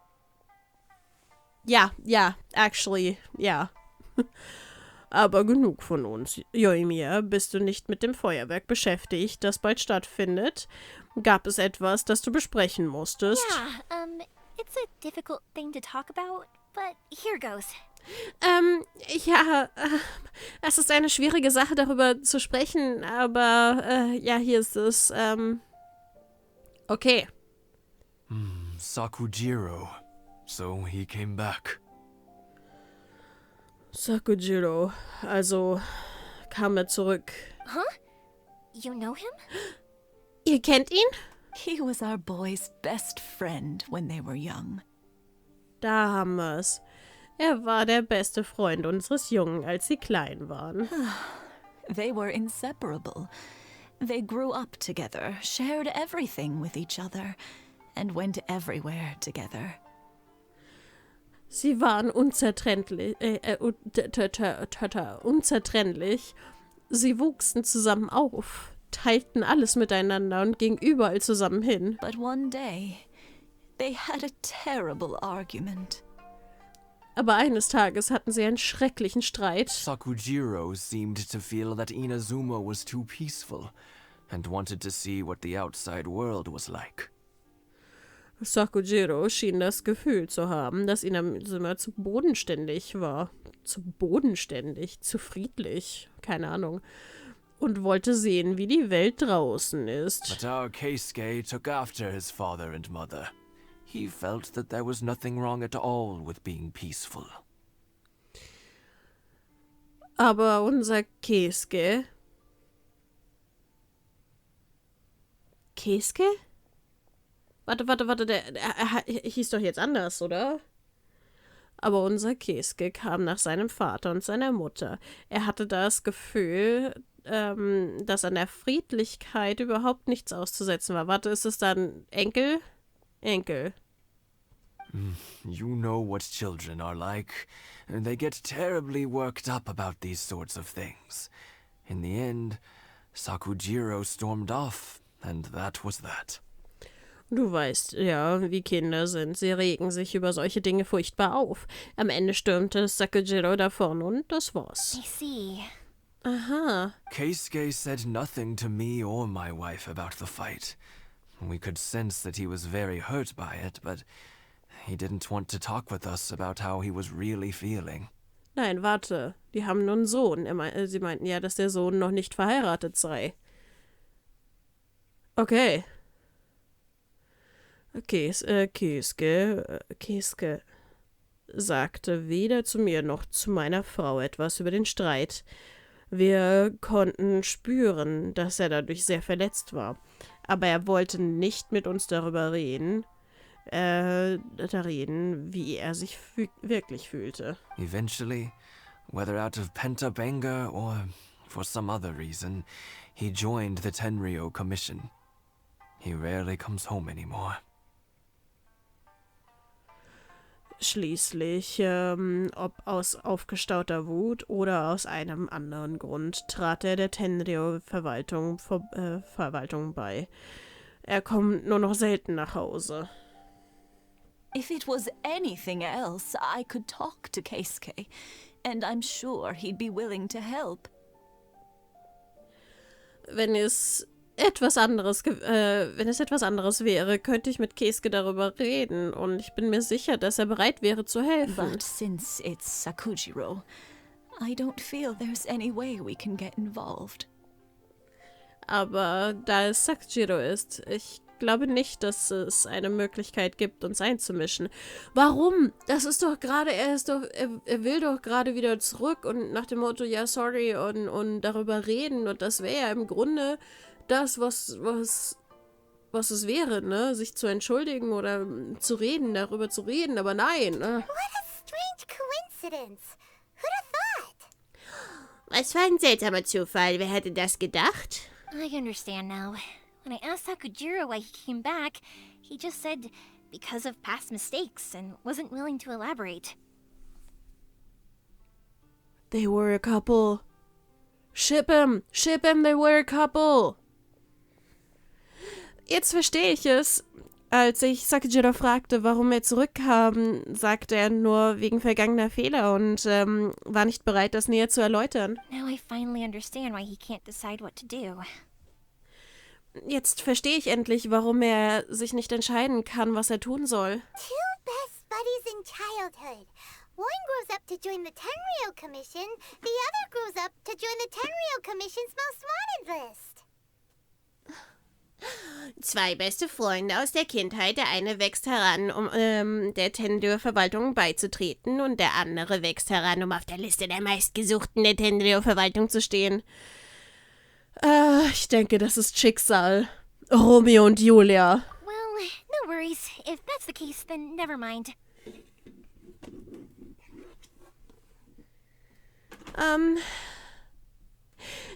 Ja, actually, ja. Aber genug von uns. Yoimiya, bist du nicht mit dem Feuerwerk beschäftigt, das bald stattfindet? Gab es etwas, das du besprechen musstest? Yeah, it's a difficult thing to talk about, but here goes. Es ist eine schwierige Sache, darüber zu sprechen, aber, hier ist es, okay. Sakujiro. So he came back. Sakujiro, also kam er zurück. Huh? You know him? Ihr kennt ihn? He was our boy's best friend when they were young. Da haben wir's. Er war der beste Freund unseres Jungen, als sie klein waren. They were inseparable. They grew up together, shared everything with each other, and went everywhere together. Sie waren unzertrennlich. Sie wuchsen zusammen auf, teilten alles miteinander und gingen überall zusammen hin. But one day, they had a terrible argument. Aber eines Tages hatten sie einen schrecklichen Streit. Sakujiro seemed to feel that Inazuma was too peaceful and wanted to see what the outside world was like. Sakujiro schien das Gefühl zu haben, dass Inazuma zu bodenständig war. Zu bodenständig, zu friedlich, keine Ahnung. Und wollte sehen, wie die Welt draußen ist. But our Keisuke took after his father and mother. He felt that there was nothing wrong at all with being peaceful. Aber unser Keisuke... Keisuke? Warte, er hieß doch jetzt anders, oder? Aber unser Keisuke kam nach seinem Vater und seiner Mutter. Er hatte das Gefühl, dass an der Friedlichkeit überhaupt nichts auszusetzen war. Warte, ist es dann Enkel? Enkel. You know what children are like. They get terribly worked up about these sorts of things. In the end, Sakujiro stormed off, and that was that. Du weißt, ja, wie Kinder sind. Sie regen sich über solche Dinge furchtbar auf. Am Ende stürmte Sakujiro davon und das war's. I see. Aha. Keisuke said nothing to me or my wife about the fight. We could sense that he was very hurt by it, but he didn't want to talk with us about how he was really feeling. Nein, warte. Die haben nun einen Sohn. Sie meinten ja, dass der Sohn noch nicht verheiratet sei. Okay. Keisuke sagte weder zu mir noch zu meiner Frau etwas über den Streit. Wir konnten spüren, dass er dadurch sehr verletzt war. Aber er wollte nicht mit uns darüber reden, wie er sich wirklich fühlte. Eventually, whether out of pent-up anger or for some other reason, he joined the Tenryou Commission. He rarely comes home anymore. Schließlich, ob aus aufgestauter Wut oder aus einem anderen Grund, trat er der Tenryou-Verwaltung bei. Er kommt nur noch selten nach Hause. If it was anything else, I could talk to Keisuke, and I'm sure he'd be willing to help. Wenn es etwas anderes wäre, könnte ich mit Keisuke darüber reden und ich bin mir sicher, dass er bereit wäre zu helfen. But since it's Sakujiro, I don't feel there's any way we can get involved. Aber da es Sakujiro ist, ich glaube nicht, dass es eine Möglichkeit gibt, uns einzumischen. Warum? Das ist doch gerade, er will doch gerade wieder zurück und nach dem Motto, ja, sorry, und darüber reden und das wäre ja im Grunde das, was es wäre, ne? Sich zu entschuldigen oder zu reden, darüber zu reden, aber nein. What a strange coincidence. Who'd have thought? Was für ein seltsamer Zufall. Wer hätte das gedacht? I understand now. When I asked Sakujiro why he came back, he just said because of past mistakes and wasn't willing to elaborate. They were a couple. Ship him, they were a couple. Jetzt verstehe ich es. Als ich Sakujiro fragte, warum er zurückkam, sagte er nur wegen vergangener Fehler und war nicht bereit, das näher zu erläutern. Now I finally understand why he can't decide what to do. Jetzt verstehe ich endlich, warum er sich nicht entscheiden kann, was er tun soll. Two best buddies in childhood. One grows up to join the Tenryou Commission, the other grows up to join the Tenryou Commission's Most Wanted List. 2 beste Freunde aus der Kindheit. Der eine wächst heran, um der Tenryou-Verwaltung beizutreten und der andere wächst heran, um auf der Liste der meistgesuchten der Tenryou-Verwaltung zu stehen. Ich denke, das ist Schicksal. Romeo und Julia. Well, no worries. If that's the case, then never mind.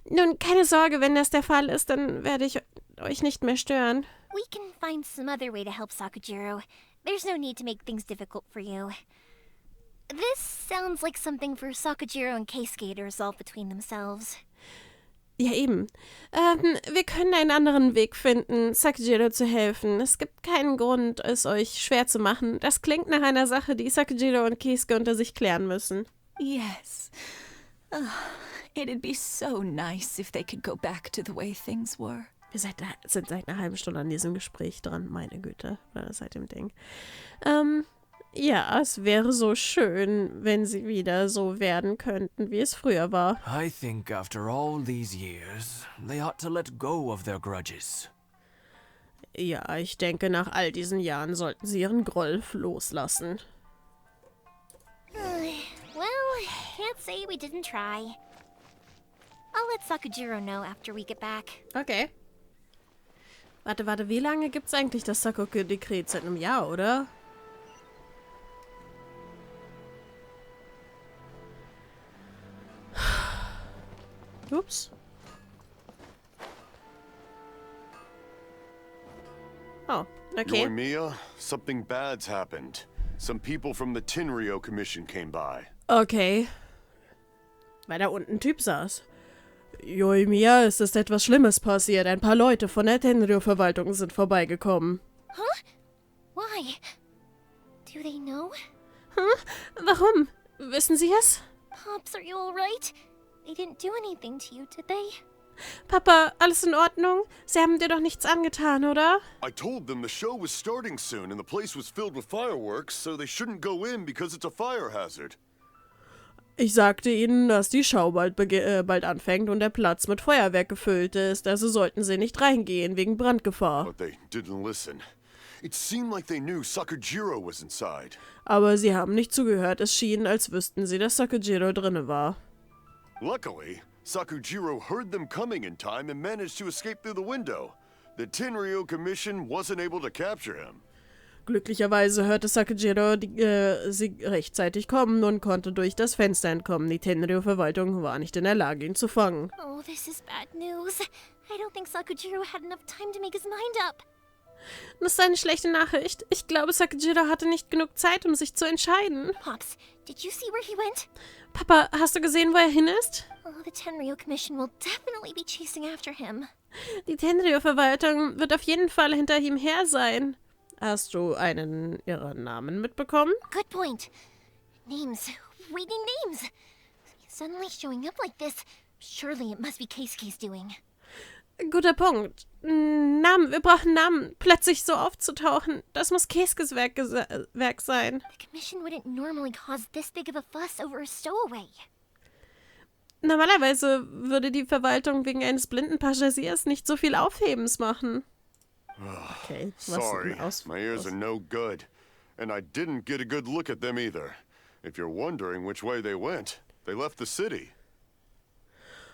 Nun, keine Sorge, wenn das der Fall ist, dann werde ich euch nicht mehr stören. We can find some other way to help Sakujiro. There's no need to make things difficult for you. This sounds like something for Sakujiro and Keisuke to resolve between themselves. Ja, eben. Wir können einen anderen Weg finden, Sakujiro zu helfen. Es gibt keinen Grund, es euch schwer zu machen. Das klingt nach einer Sache, die Sakujiro und Keisuke unter sich klären müssen. Yes. It'd be so nice if they could go back to the way things were. Wir sind seit einer halben Stunde an diesem Gespräch dran, meine Güte, seit dem Ding. Ja, es wäre so schön, wenn sie wieder so werden könnten, wie es früher war. I think after all these years, they ought to let go of their grudges. Ja, ich denke, nach all diesen Jahren sollten sie ihren Groll loslassen. Well, can't say we didn't try. I'll let Sakujiro know after we get back. Okay. Warte, wie lange gibt's eigentlich das Sakoku-Dekret? Seit einem Jahr, oder? Ups. Oh, okay. Yoimiya, something bad's happened. Some people from the Tenryou Commission came by. Okay. Weil da unten ein Typ saß. Yoimiya, es ist etwas Schlimmes passiert. Ein paar Leute von der Tenryou-Verwaltung sind vorbeigekommen. Huh? Why? Do they know? Warum? Wissen Sie es? Pops, are you alright? They didn't do anything to you, did they? Papa, alles in Ordnung? Sie haben dir doch nichts angetan, oder? I told them the show was starting soon and the place was filled with fireworks, so they shouldn't go in because it's a fire hazard. Ich sagte ihnen, dass die Schau bald anfängt und der Platz mit Feuerwerk gefüllt ist, also sollten sie nicht reingehen, wegen Brandgefahr. But they didn't listen. It seemed like they knew Sakujiro was inside. Aber sie haben nicht zugehört, es schien, als wüssten sie, dass Sakujiro drinne war. Luckily, Sakujiro heard them coming in time and managed to escape through the window. The Tenryou Commission wasn't able to capture him. Glücklicherweise hörte Sakujiro sie rechtzeitig kommen und konnte durch das Fenster entkommen. Die Tenryou-Verwaltung war nicht in der Lage, ihn zu fangen. Oh, this is bad news. I don't think Sakujiro had enough time to make his mind up. Das ist eine schlechte Nachricht. Ich glaube, Sakujiro hatte nicht genug Zeit, um sich zu entscheiden. Pops, did you see where he went? Papa, hast du gesehen, wo er hin ist? Oh, the Tenryou Commission will definitely be chasing after him. Die Tenryou-Verwaltung wird auf jeden Fall hinter ihm her sein. Hast du ihren Namen mitbekommen? Good point. Names. Reading names. Suddenly showing up like this. Surely it must be Keisuke's doing. Guter Punkt. Namen, wir brauchen Namen. Plötzlich so aufzutauchen. Das muss Keisukes Werk sein. The commission wouldn't normally cause this big of a fuss over a stowaway. Normalerweise würde die Verwaltung wegen eines blinden Passagiers nicht so viel Aufhebens machen. Okay, Sorry, my ears are no good. And I didn't get a good look at them either. If you're wondering which way they went, they left the city.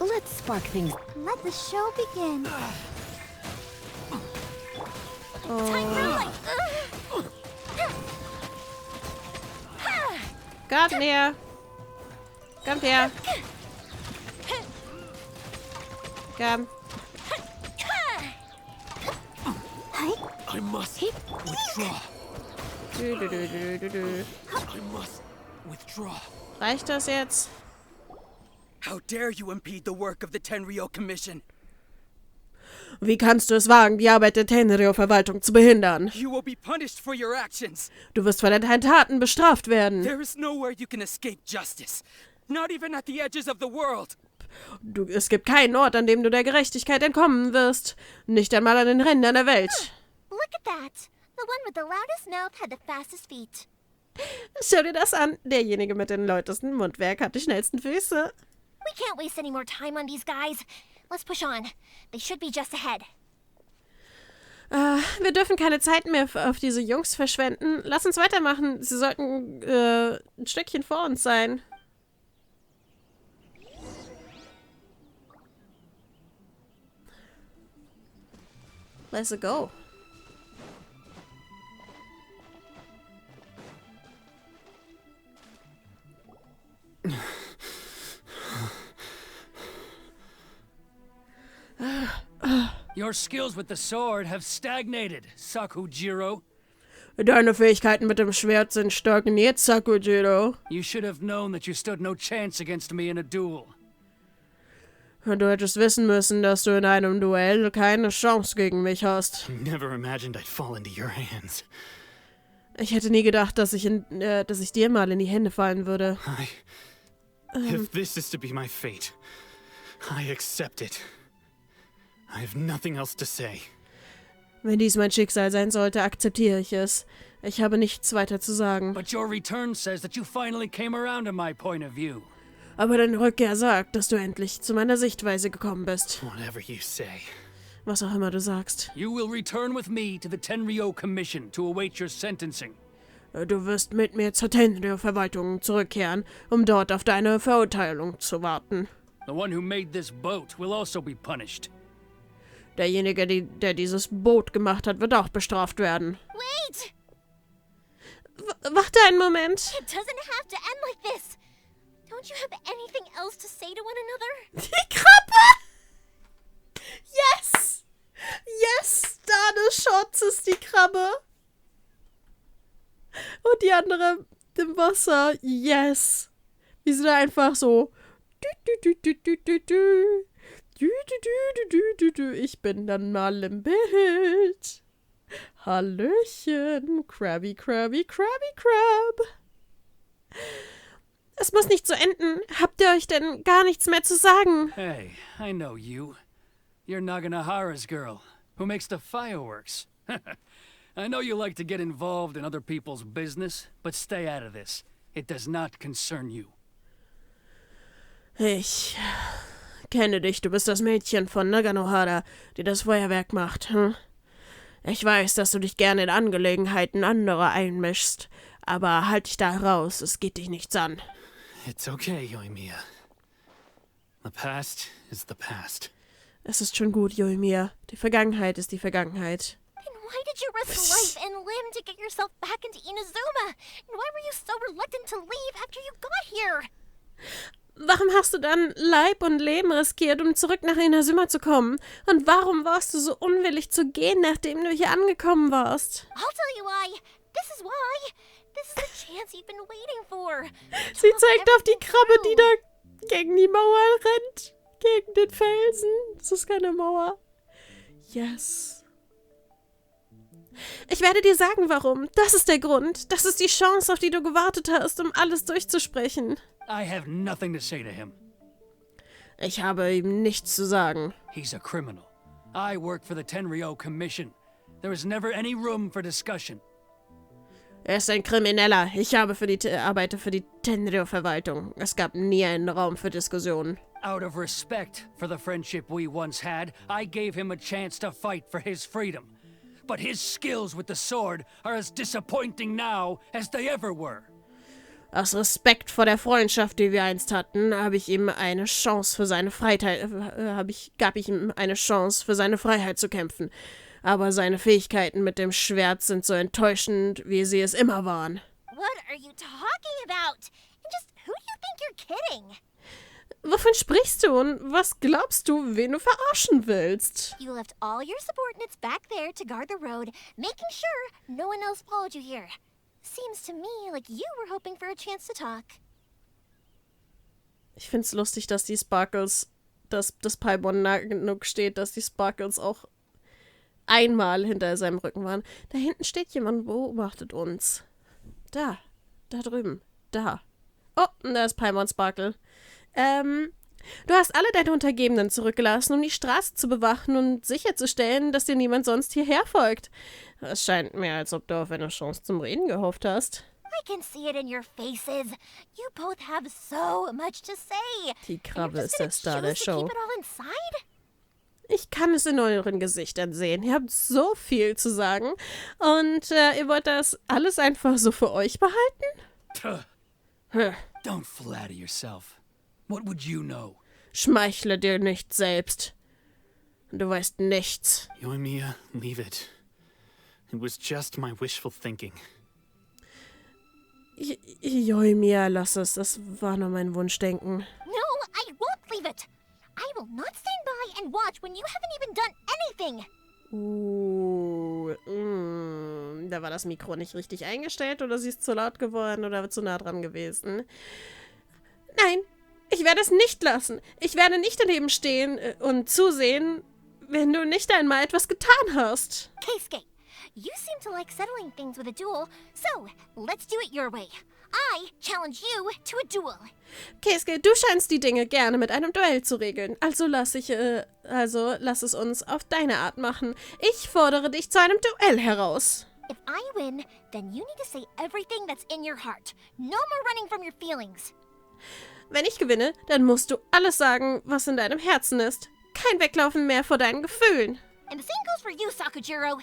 Let's spark things. Let the show begin. Kommt her. Kommt her. Komm. I must withdraw. I must withdraw. Reicht das jetzt? How dare you impede the work of the Tenryou Commission? Wie kannst du es wagen, die Arbeit der Tenryou-Verwaltung zu behindern? You will be punished for your actions. Du wirst für deine Taten bestraft werden. There is nowhere you can escape justice. Not even at the edges of the world. Es gibt keinen Ort, an dem du der Gerechtigkeit entkommen wirst. Nicht einmal an den Rändern der Welt. Look at that. The one with the loudest mouth had the fastest feet. Schau dir das an. Derjenige mit dem lautesten Mundwerk hat die schnellsten Füße. We can't waste any more time on these guys. Let's push on. They should be just ahead. Wir dürfen keine Zeit mehr auf diese Jungs verschwenden. Lass uns weitermachen. Sie sollten ein Stückchen vor uns sein. Let's go. Your skills with the sword have stagnated, Sakujiro. Deine Fähigkeiten mit dem Schwert sind stagniert, Sakujiro. You should have known that you stood no chance against me in a duel. Du hättest wissen müssen, dass du in einem Duell keine Chance gegen mich hast. Never imagined I'd fall into your hands. Ich hätte nie gedacht, dass ich dir mal in die Hände fallen würde. If this is to be my fate, I accept it. I have nothing else to say. Wenn dies mein Schicksal sein sollte, akzeptiere ich es. Ich habe nichts weiter zu sagen. But your return says that you finally came around to my point of view. Aber deine Rückkehr sagt, dass du endlich zu meiner Sichtweise gekommen bist. Whatever you say. Was auch immer du sagst. You will return with me to the Tenryou Commission to await your sentencing. Du wirst mit mir zur Tenryou-Verwaltung zurückkehren, um dort auf deine Verurteilung zu warten. The one who made this boat will also be punished. Derjenige, der dieses Boot gemacht hat, wird auch bestraft werden. Wait! Warte einen Moment. It doesn't have to end like this. Don't you have anything else to say to one another? Die Krabbe! Yes! Yes! Dane Schotz ist die Krabbe. Und die andere im Wasser. Yes! Wie sie da einfach so... Ich bin dann mal im Bild. Hallöchen. Krabby, Krabby, Krabby, Crab. Es muss nicht so enden. Habt ihr euch denn gar nichts mehr zu sagen? Hey, I know you. You're Naganahara's girl, who makes the fireworks. I know you like to get involved in other people's business, but stay out of this. It does not concern you. Ich kenne dich. Du bist das Mädchen von Naganohara, die das Feuerwerk macht. Hm? Ich weiß, dass du dich gerne in Angelegenheiten anderer einmischst, aber halt dich da raus. Es geht dich nichts an. It's okay, Yoimiya. The past is the past. Es ist schon gut, Yoimiya. Die Vergangenheit ist die Vergangenheit. Then why did you risk life and limb to get yourself back into Inazuma? And why were you so reluctant to leave after you got here? Warum hast du dann Leib und Leben riskiert, um zurück nach Inazuma zu kommen? Und warum warst du so unwillig zu gehen, nachdem du hier angekommen warst? I'll tell you why. This is why. This is the chance you've been waiting for. Sie zeigt auf die Krabbe, die da gegen die Mauer rennt. Gegen den Felsen. Das ist keine Mauer. Yes. Ich werde dir sagen, warum. Das ist der Grund. Das ist die Chance, auf die du gewartet hast, um alles durchzusprechen. I have nothing to say to him. Ich habe ihm nichts zu sagen. He's a criminal. I work for the Tenryou Commission. There is never any room for discussion. Er ist ein Krimineller. Ich arbeite für die Tenryou-Verwaltung. Es gab nie einen Raum für Diskussionen. Out of respect for the friendship we once had, I gave him a chance to fight for his freedom. But his skills with the sword are as disappointing now as they ever were. Aus Respekt vor der Freundschaft, die wir einst hatten, gab ich ihm eine Chance für seine Freiheit zu kämpfen. Aber seine Fähigkeiten mit dem Schwert sind so enttäuschend, wie sie es immer waren. What are you talking about? And just who do you think you're kidding? Wovon sprichst du und was glaubst du, wen du verarschen willst? You left all your subordinates back there to guard the road, making sure no one else followed you here. Seems to me like you were hoping for a chance to talk. Ich find's lustig, dass die Sparkles, dass das Paimon nah genug steht, dass die Sparkles auch einmal hinter seinem Rücken waren. Da hinten steht jemand und beobachtet uns. Da drüben, da. Oh, und da ist Paimon Sparkle. Du hast alle deine Untergebenen zurückgelassen, um die Straße zu bewachen und sicherzustellen, dass dir niemand sonst hierher folgt. Es scheint mir, als ob du auf eine Chance zum Reden gehofft hast. I can see it in your faces. You both have so much to say. Die Krabbe ist der Star der Show. Keep it all inside? Ich kann es in euren Gesichtern sehen. Ihr habt so viel zu sagen. Und ihr wollt das alles einfach so für euch behalten? Don't flatter yourself. What would you know? Schmeichle dir nicht selbst. Du weißt nichts. Yoimiya, leave it. It was just my wishful thinking. Yoimiya, lass es. Das war nur mein Wunschdenken. No, I won't leave it. I will not stand by and watch when you haven't even done anything. Da war das Mikro nicht richtig eingestellt oder sie ist zu laut geworden oder zu nah dran gewesen. Nein, ich werde es nicht lassen. Ich werde nicht daneben stehen und zusehen, wenn du nicht einmal etwas getan hast. Keisuke, you seem to like settling things with a duel, so let's do it your way. I challenge you to a duel. Keisuke, du scheinst die Dinge gerne mit einem Duell zu regeln. Also lass es uns auf deine Art machen. Ich fordere dich zu einem Duell heraus. If I win, then you need to say everything that's in your heart. No more running from your feelings. Wenn ich gewinne, dann musst du alles sagen, was in deinem Herzen ist. Kein Weglaufen mehr vor deinen Gefühlen. And the same goes for you, Sakujiro.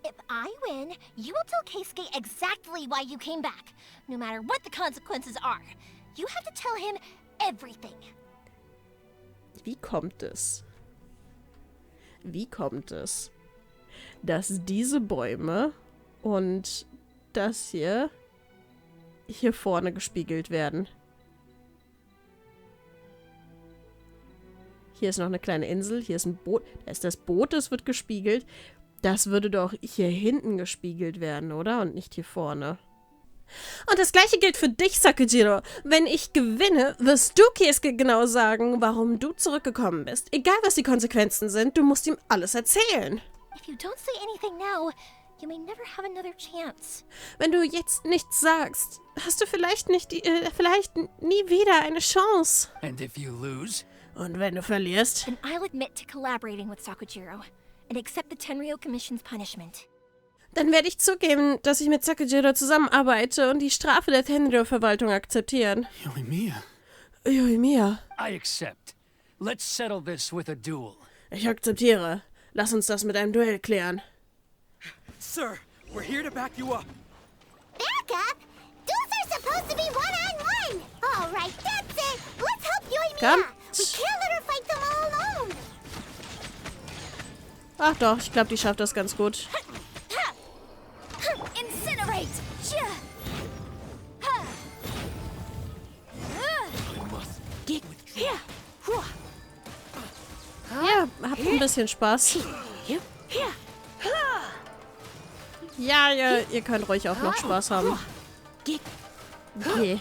If I win, you will tell Keisuke exactly why you came back, no matter what the consequences are. You have to tell him everything. Wie kommt es, dass diese Bäume und das hier vorne gespiegelt werden? Hier ist noch eine kleine Insel, hier ist ein Boot. Da ist das Boot, das wird gespiegelt. Das würde doch hier hinten gespiegelt werden, oder? Und nicht hier vorne. Und das gleiche gilt für dich, Sakujiro. Wenn ich gewinne, wirst du Keisuke genau sagen, warum du zurückgekommen bist. Egal, was die Konsequenzen sind, du musst ihm alles erzählen. If you don't say anything now, you may never have another chance. Wenn du jetzt nichts sagst, hast du vielleicht nie wieder eine Chance. And if you lose? Und wenn du verlierst? Then I'll admit to collaborating with Sakujiro and accept the Tenryou Commission's punishment. Dann werde ich zugeben, dass ich mit Sakujiro zusammenarbeite und die Strafe der Tenryou-Verwaltung akzeptieren. Yoimiya. I accept. Let's settle this with a duel. Ich akzeptiere. Lass uns das mit einem Duell klären. Sir, we're here to back you up. Back up? Duels are supposed to be one-on-one. All right, that's it. Let's help Yoimiya. We can't let her fight them all alone. Ach doch, ich glaube, die schafft das ganz gut. Incinerate! Ja, habt ein bisschen Spaß. Ja, ihr könnt ruhig auch noch Spaß haben. Okay.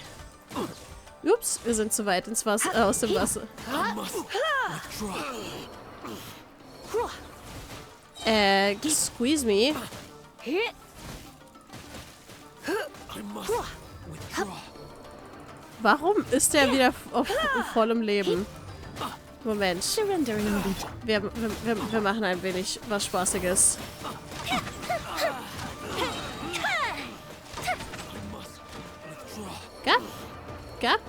Ups, wir sind zu weit ins Wasser, aus dem Wasser. Squeeze me. Warum ist der wieder auf vollem Leben? Moment. Wir machen ein wenig was Spaßiges. Gab?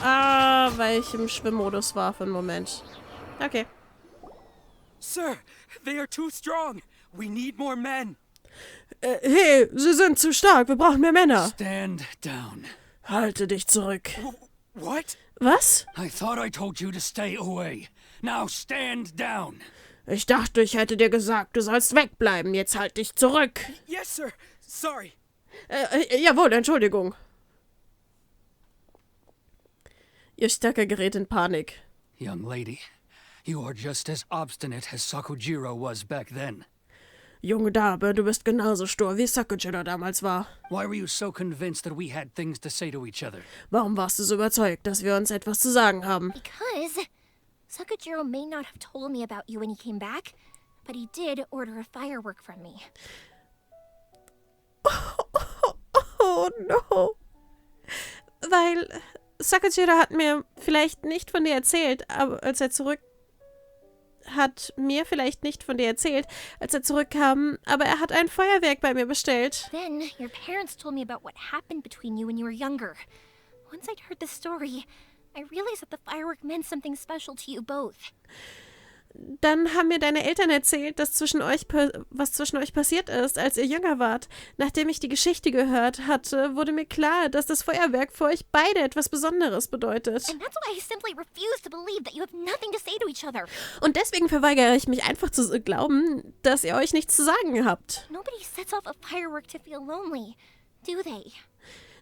Ach, weil ich im Schwimmmodus war für einen Moment. Okay. Sir, they are too strong. We need more men. Hey, sie sind zu stark. Wir brauchen mehr Männer. Stand down. Halte dich zurück. What? Was? I thought I told you to stay away. Now stand down. Ich dachte, ich hätte dir gesagt, du sollst wegbleiben. Jetzt halt dich zurück. Yes, sir. Sorry. Jawohl, Entschuldigung. Ihr Stärker gerät in Panik. Young lady, you are just as obstinate as Sakujiro was back then. Junge Dame, du bist genauso stur, wie Sakujiro damals war. Why were you so convinced that we had things to say to each other? Warum warst du so überzeugt, dass wir uns etwas zu sagen haben? Because Sakujiro may not have told me about you when he came back, but he did order a firework from me. Oh no. Weil Sakujiro hat mir vielleicht nicht von dir erzählt, aber als er zurückkam, aber er hat ein Feuerwerk bei mir bestellt. Then your parents told me about what happened between you when you were younger. Once I'd heard the story, I realized that the firework meant something special to you both. Dann haben mir deine Eltern erzählt, dass was zwischen euch passiert ist, als ihr jünger wart. Nachdem ich die Geschichte gehört hatte, wurde mir klar, dass das Feuerwerk für euch beide etwas Besonderes bedeutet. And that's why I simply refuse to believe that you have nothing to say to each other. Und deswegen verweigere ich mich einfach zu glauben, dass ihr euch nichts zu sagen habt. Nobody sets off a firework to feel lonely, do they?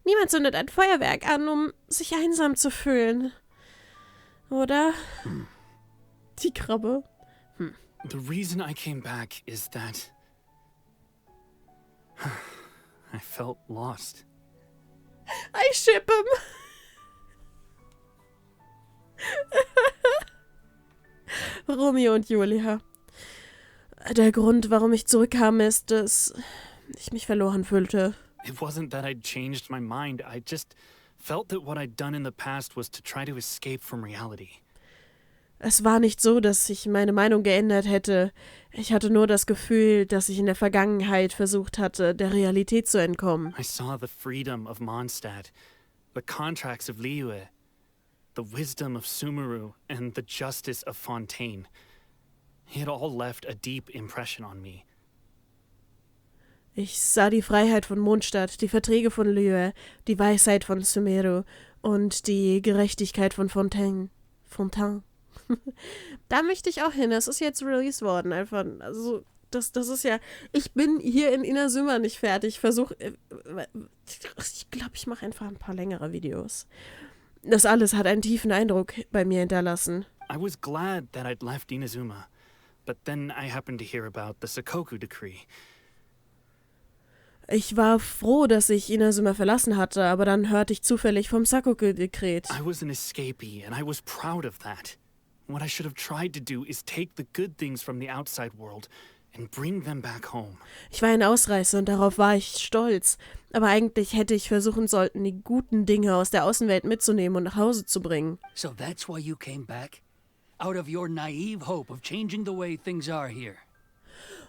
Niemand zündet ein Feuerwerk an, um sich einsam zu fühlen. Oder? Die Krabbe. The reason I came back is that I felt lost. I ship him. Romeo und Julia. Der Grund, warum ich zurückkam, ist, dass ich mich verloren fühlte. It wasn't that I'd changed my mind. I just felt that what I'd done in the past was to try to escape from reality. Es war nicht so, dass ich meine Meinung geändert hätte. Ich hatte nur das Gefühl, dass ich in der Vergangenheit versucht hatte, der Realität zu entkommen. I saw the freedom of Mondstadt, the contracts of Liyue, the wisdom of Sumeru, and the justice of Fontaine. It all left a deep impression on me. Ich sah die Freiheit von Mondstadt, die Verträge von Liyue, die Weisheit von Sumeru und die Gerechtigkeit von Fontaine. Da möchte ich auch hin. Es ist jetzt released worden. Einfach, also, das ist ja. Ich bin hier in Inazuma nicht fertig. Ich glaube, ich mache einfach ein paar längere Videos. Das alles hat einen tiefen Eindruck bei mir hinterlassen. I was glad that I'd left Inazuma, but then I happened to hear about the Sakoku Decree. Ich war froh, dass ich Inazuma verlassen hatte, aber dann hörte ich zufällig vom Sakoku-Dekret. I was an escapee, and I was proud of that. What I should have tried to do is take the good things from the outside world and bring them back home. Ich war ein Ausreißer und darauf war ich stolz. Aber eigentlich hätte ich versuchen sollten, die guten Dinge aus der Außenwelt mitzunehmen und nach Hause zu bringen. So that's why you came back? Out of your naive hope of changing the way things are here?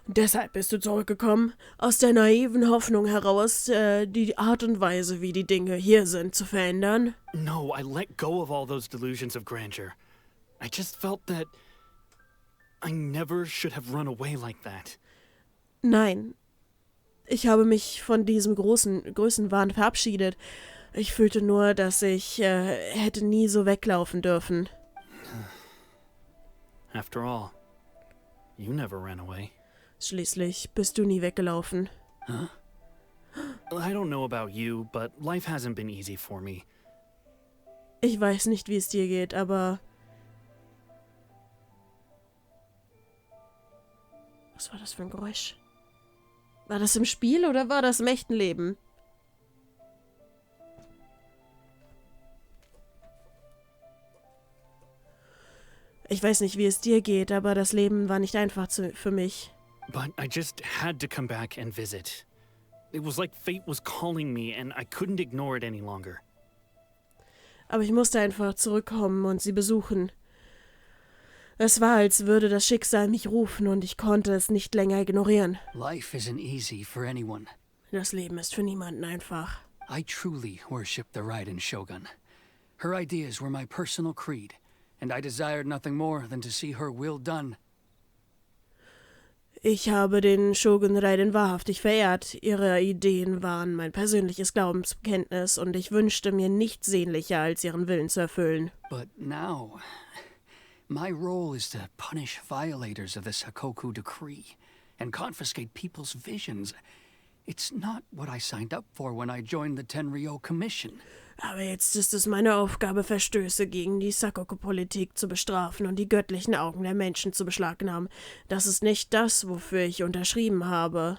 Deshalb bist du zurückgekommen, aus der naiven Hoffnung heraus, die Art und Weise, wie die Dinge hier sind, zu verändern? No, I let go of all those delusions of grandeur. I just felt that I never should have run away like that. Nein. Ich habe mich von diesem Größenwahn verabschiedet. Ich fühlte nur, dass ich hätte nie so weglaufen dürfen. After all, you never ran away. Schließlich bist du nie weggelaufen. Huh? I don't know about you, but life hasn't been easy for me. Ich weiß nicht, wie es dir geht, aber... Was war das für ein Geräusch? War das im Spiel oder war das im echten Leben? Ich weiß nicht, wie es dir geht, aber das Leben war nicht einfach für mich. But I just had to come back and visit. It was like fate was calling me and I couldn't ignore it any longer. Aber ich musste einfach zurückkommen und sie besuchen. Es war, als würde das Schicksal mich rufen und ich konnte es nicht länger ignorieren. Life isn't easy for anyone. Das Leben ist für niemanden einfach. I truly worship the Raiden Shogun. Her ideas were my personal creed, and I desired nothing more than to see her will done. Ich habe den Shogun Raiden wahrhaftig verehrt. Ihre Ideen waren mein persönliches Glaubensbekenntnis und ich wünschte mir nichts sehnlicher, als ihren Willen zu erfüllen. But now, my role is to punish violators of the Sakoku decree and confiscate people's visions. It's not what I signed up for when I joined the Tenryou Commission. Aber jetzt ist es meine Aufgabe, Verstöße gegen die Sakoku-Politik zu bestrafen und die göttlichen Augen der Menschen zu beschlagnahmen. Das ist nicht das, wofür ich unterschrieben habe,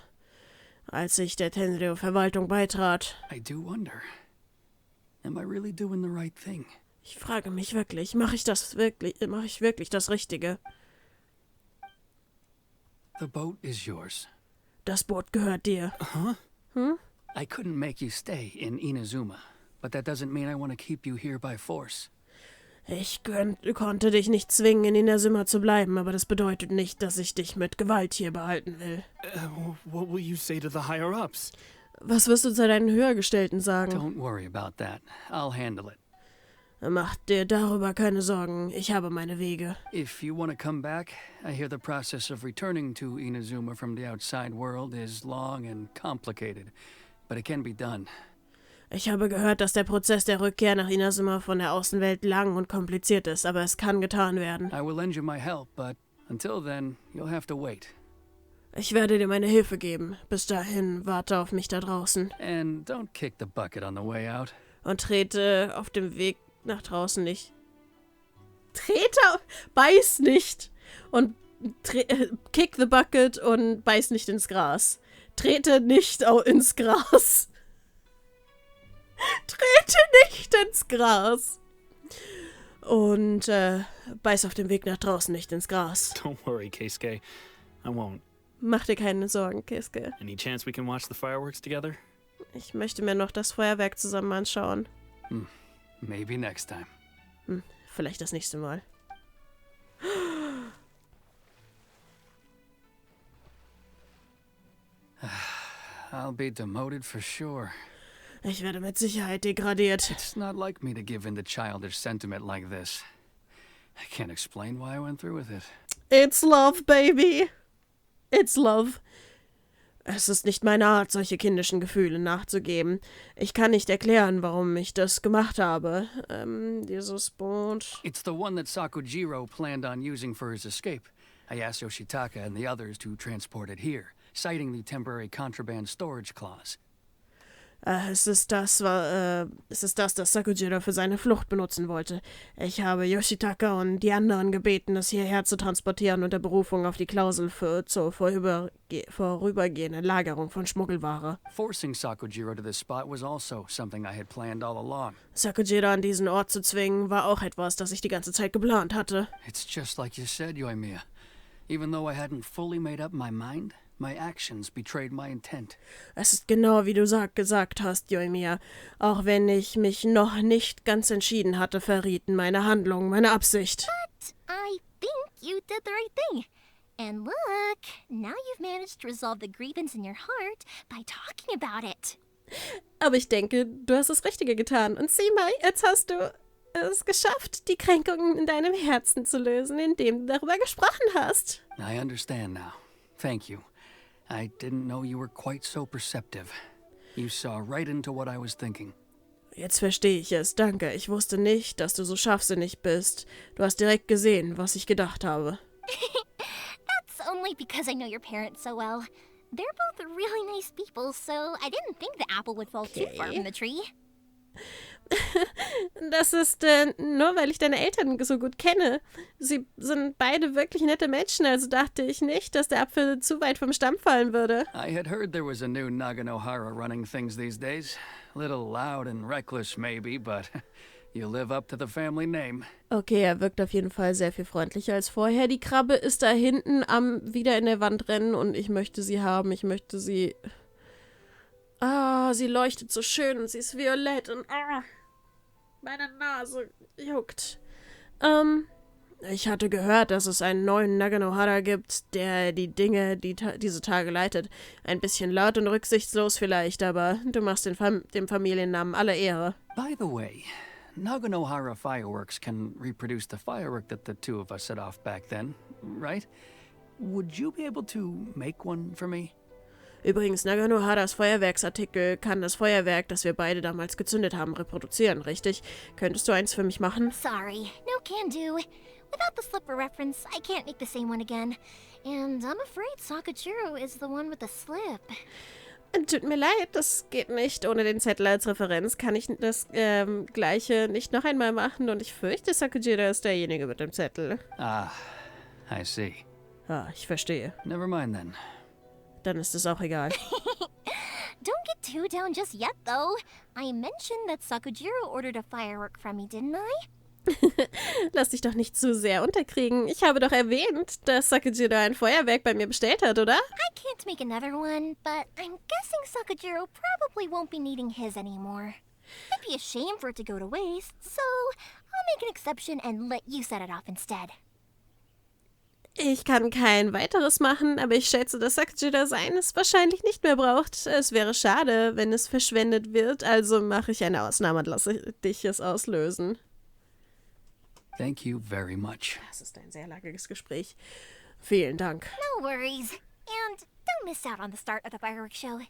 als ich der Tenryou-Verwaltung beitrat. I do wonder, am I really doing the right thing? Ich frage mich wirklich, mache ich wirklich das Richtige? The boat is yours. Das Boot gehört dir. Huh? Hm? I couldn't make you stay in Inazuma, but that doesn't mean I want to keep you here by force. Ich konnte dich nicht zwingen, in Inazuma zu bleiben, aber das bedeutet nicht, dass ich dich mit Gewalt hier behalten will. What will you say to the higher-ups? Was wirst du zu deinen Höhergestellten sagen? Don't worry about that. I'll handle it. Mach dir darüber keine Sorgen. Ich habe meine Wege. If you want to come back, I hear the process of returning to Inazuma from the outside world is long and complicated, but it can be done. Ich habe gehört, dass der Prozess der Rückkehr nach Inazuma von der Außenwelt lang und kompliziert ist, aber es kann getan werden. I will lend you my help, but until then, you'll have to wait. Ich werde dir meine Hilfe geben. Bis dahin, warte auf mich da draußen. And don't kick the bucket on the way out. Und trete auf dem Weg nach draußen nicht. Beiß nicht. Und kick the bucket und beiß nicht ins Gras. Trete nicht ins Gras. Trete nicht ins Gras. Und beiß auf dem Weg nach draußen nicht ins Gras. Don't worry, Keisuke. I won't. Mach dir keine Sorgen, Keisuke. Any chance we can watch the fireworks together? Ich möchte mir noch das Feuerwerk zusammen anschauen. Maybe next time. Vielleicht das nächste Mal. I'll be demoted for sure. Ich werde mit Sicherheit degradiert. It's not like me to give in to childish sentiment like this. I can't explain why I went through with it. It's love, baby. It's love. Es ist nicht meine Art, solche kindischen Gefühle nachzugeben. Ich kann nicht erklären, warum ich das gemacht habe. Dieses Boot. It's the one that Sakujiro planned on using for his escape. I asked Yoshitaka and the others to transport it here, citing the temporary contraband storage clause. Es ist das, das Sakujiro für seine Flucht benutzen wollte. Ich habe Yoshitaka und die anderen gebeten, es hierher zu transportieren unter Berufung auf die Klausel zur vorübergehenden Lagerung von Schmuggelware. Forcing Sakujiro to this spot was also something I had planned all along. Sakujiro an diesen Ort zu zwingen, war auch etwas, das ich die ganze Zeit geplant hatte. It's just like you said, Yoimiya. Even though I hadn't fully made up my mind, my actions betrayed my intent. Es ist genau wie du gesagt hast, Yoimiya. Auch wenn ich mich noch nicht ganz entschieden hatte, verrieten meine Handlungen meine Absicht. But I think you did the right thing. And look, now you've managed to resolve the grievance in your heart by talking about it. Aber ich denke, du hast das Richtige getan. Und sieh mal, jetzt hast du es geschafft, die Kränkungen in deinem Herzen zu lösen, indem du darüber gesprochen hast. I understand now. Thank you. I didn't know you were quite so perceptive. You saw right into what I was thinking. Jetzt verstehe ich es, danke. Ich wusste nicht, dass du so scharfsinnig bist. Du hast direkt gesehen, was ich gedacht habe. That's only because I know your parents so well. They're both really nice people, so I didn't think the apple would fall too far from the tree. Das ist nur, weil ich deine Eltern so gut kenne. Sie sind beide wirklich nette Menschen, also dachte ich nicht, dass der Apfel zu weit vom Stamm fallen würde. I had heard there was a new Naganohara running things these days. Little loud and reckless maybe, but you live up to the family name. Okay, er wirkt auf jeden Fall sehr viel freundlicher als vorher. Die Krabbe ist da hinten am wieder in der Wand rennen und ich möchte sie haben. Ich möchte sie... sie leuchtet so schön und sie ist violett und meine Nase juckt. Ich hatte gehört, dass es einen neuen Naganohara gibt, der die Dinge diese Tage leitet. Ein bisschen laut und rücksichtslos vielleicht, aber du machst dem Familiennamen alle Ehre. By the way, Naganohara fireworks can reproduce the firework that the two of us set off back then, right? Would you be able to make one for me? Übrigens, Naganoharas Feuerwerksartikel kann das Feuerwerk, das wir beide damals gezündet haben, reproduzieren, richtig? Könntest du eins für mich machen? Sorry, no can do. Without the slipper reference, I can't make the same one again. And I'm afraid Sakujiro is the one with the slip. Tut mir leid, das geht nicht. Ohne den Zettel als Referenz kann ich das Gleiche nicht noch einmal machen und ich fürchte, Sakujiro ist derjenige mit dem Zettel. Ah, I see. Ah, ich verstehe. Never mind then. Dann ist es auch egal. Don't get too down just yet, though. I mentioned that Sakujiro ordered a firework from me, didn't I? Lass dich doch nicht zu sehr unterkriegen. Ich habe doch erwähnt, dass Sakujiro ein Feuerwerk bei mir bestellt hat, oder? I can't make another one, but I'm guessing Sakujiro probably won't be needing his anymore. It'd be a shame for it to go to waste, so I'll make an exception and let you set it off instead. Ich kann kein weiteres machen, aber ich schätze, dass Sakujiro seines wahrscheinlich nicht mehr braucht. Es wäre schade, wenn es verschwendet wird, also mache ich eine Ausnahme und lasse dich es auslösen. Thank you very much. Das ist ein sehr langes Gespräch. Vielen Dank. No worries. And don't miss out on the start of the fireworks show.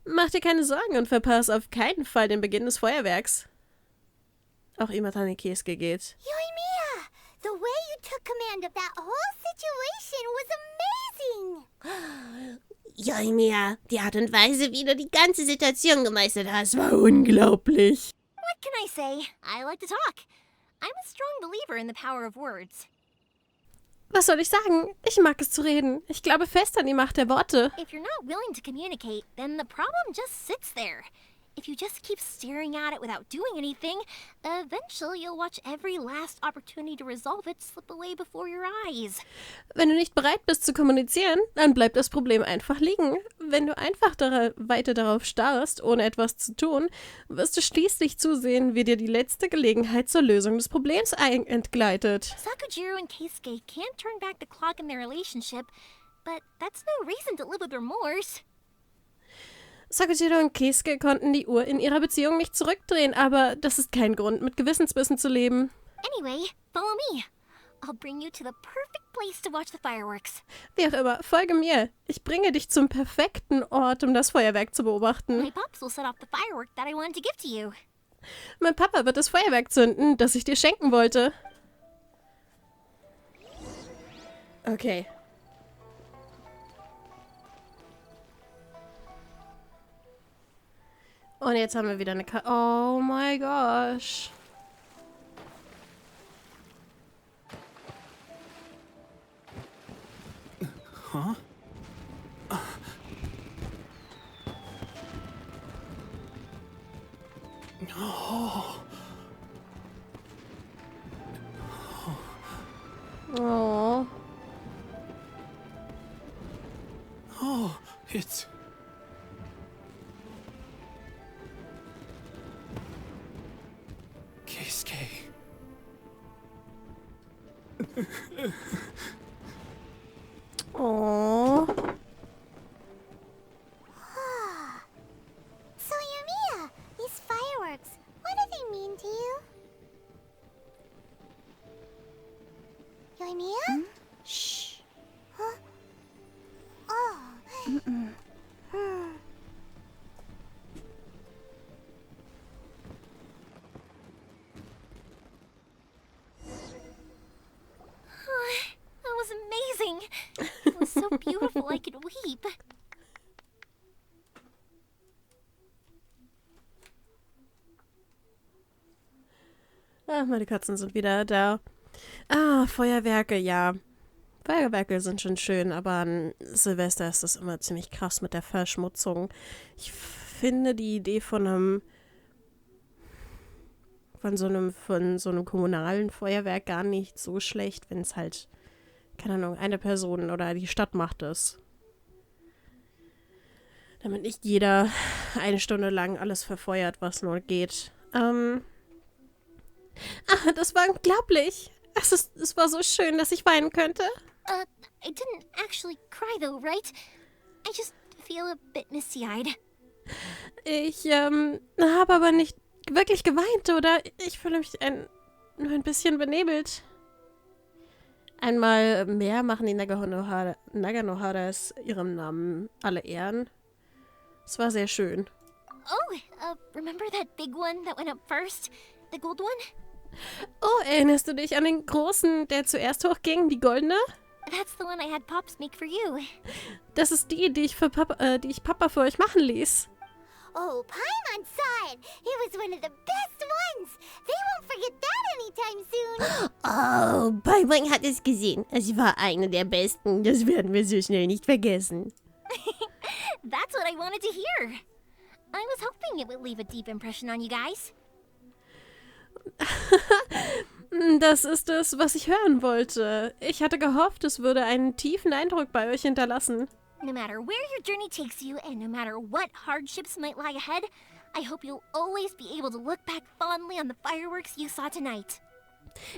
Mach dir keine Sorgen und verpasse auf keinen Fall den Beginn des Feuerwerks. Auch Imatani Keisuke geht. Yoimiya, the way you took command of that whole situation was amazing. Yoimiya, die Art und Weise, wie du die ganze Situation gemeistert hast, war Unglaublich. What can I say? I like to talk. I'm a strong believer in the power of words. Was soll ich sagen? Ich mag es zu reden. Ich glaube fest an die Macht der Worte. If you're not willing to communicate, then the problem just sits there. If you just keep staring at it without doing anything, eventually you'll watch every last opportunity to resolve it slip away before your eyes. Wenn du nicht bereit bist zu kommunizieren, dann bleibt das Problem einfach liegen. Wenn du einfach weiter darauf starrst, ohne etwas zu tun, wirst du schließlich zusehen, wie dir die letzte Gelegenheit zur Lösung des Problems entgleitet. Sakujiro and Keisuke can't turn back the clock in their relationship, but that's no reason to live with remorse. Sakujiro und Keisuke konnten die Uhr in ihrer Beziehung nicht zurückdrehen, aber das ist kein Grund, mit Gewissensbissen zu leben. Anyway, follow me. I'll bring you to the perfect place to watch the fireworks. Wie auch immer, folge mir. Ich bringe dich zum perfekten Ort, um das Feuerwerk zu beobachten. My pops will set off the firework that I wanted to give to you. Mein Papa wird das Feuerwerk zünden, das ich dir schenken wollte. Okay. Und jetzt haben wir wieder eine Oh my gosh. Huh? Oh. Oh. Oh, it's... Keisuke. Oh. So, Yoimiya, these fireworks, what do they mean to you? Yoimiya? Shh. Huh? Oh. That was amazing. It was so beautiful I could weep. Ah, meine Katzen sind wieder da. Ah, Feuerwerke, ja. Feuerwerke sind schon schön, aber an Silvester ist das immer ziemlich krass mit der Verschmutzung. Ich finde die Idee von so einem kommunalen Feuerwerk gar nicht so schlecht, wenn es halt, keine Ahnung, eine Person oder die Stadt macht es. Damit nicht jeder eine Stunde lang alles verfeuert, was nur geht. Das war unglaublich. Es war so schön, dass ich weinen könnte. I didn't actually cry though, right? I just feel a bit misty-eyed. Ich habe aber nicht wirklich geweint, oder? Ich fühle mich nur ein bisschen benebelt. Einmal mehr machen die Naganoharas ihrem Namen alle Ehren. Es war sehr schön. Oh, remember that big one that went up first? The gold one? Oh, erinnerst du dich an den großen, der zuerst hochging, die goldene? That's the one I had Pops make for you. Das ist die ich Papa für euch machen ließ. Oh, Paimon saw it. It was one of the best ones. They won't forget that anytime soon. Oh, Paimon hat es gesehen. Es war eine der besten. Das werden wir so schnell nicht vergessen. That's what I wanted to hear. I was hoping it would leave a deep impression on you guys. Das ist es, was ich hören wollte. Ich hatte gehofft, es würde einen tiefen Eindruck bei euch hinterlassen. No matter where your journey takes you and no matter what hardships might lie ahead, I hope you'll always be able to look back fondly on the fireworks you saw tonight.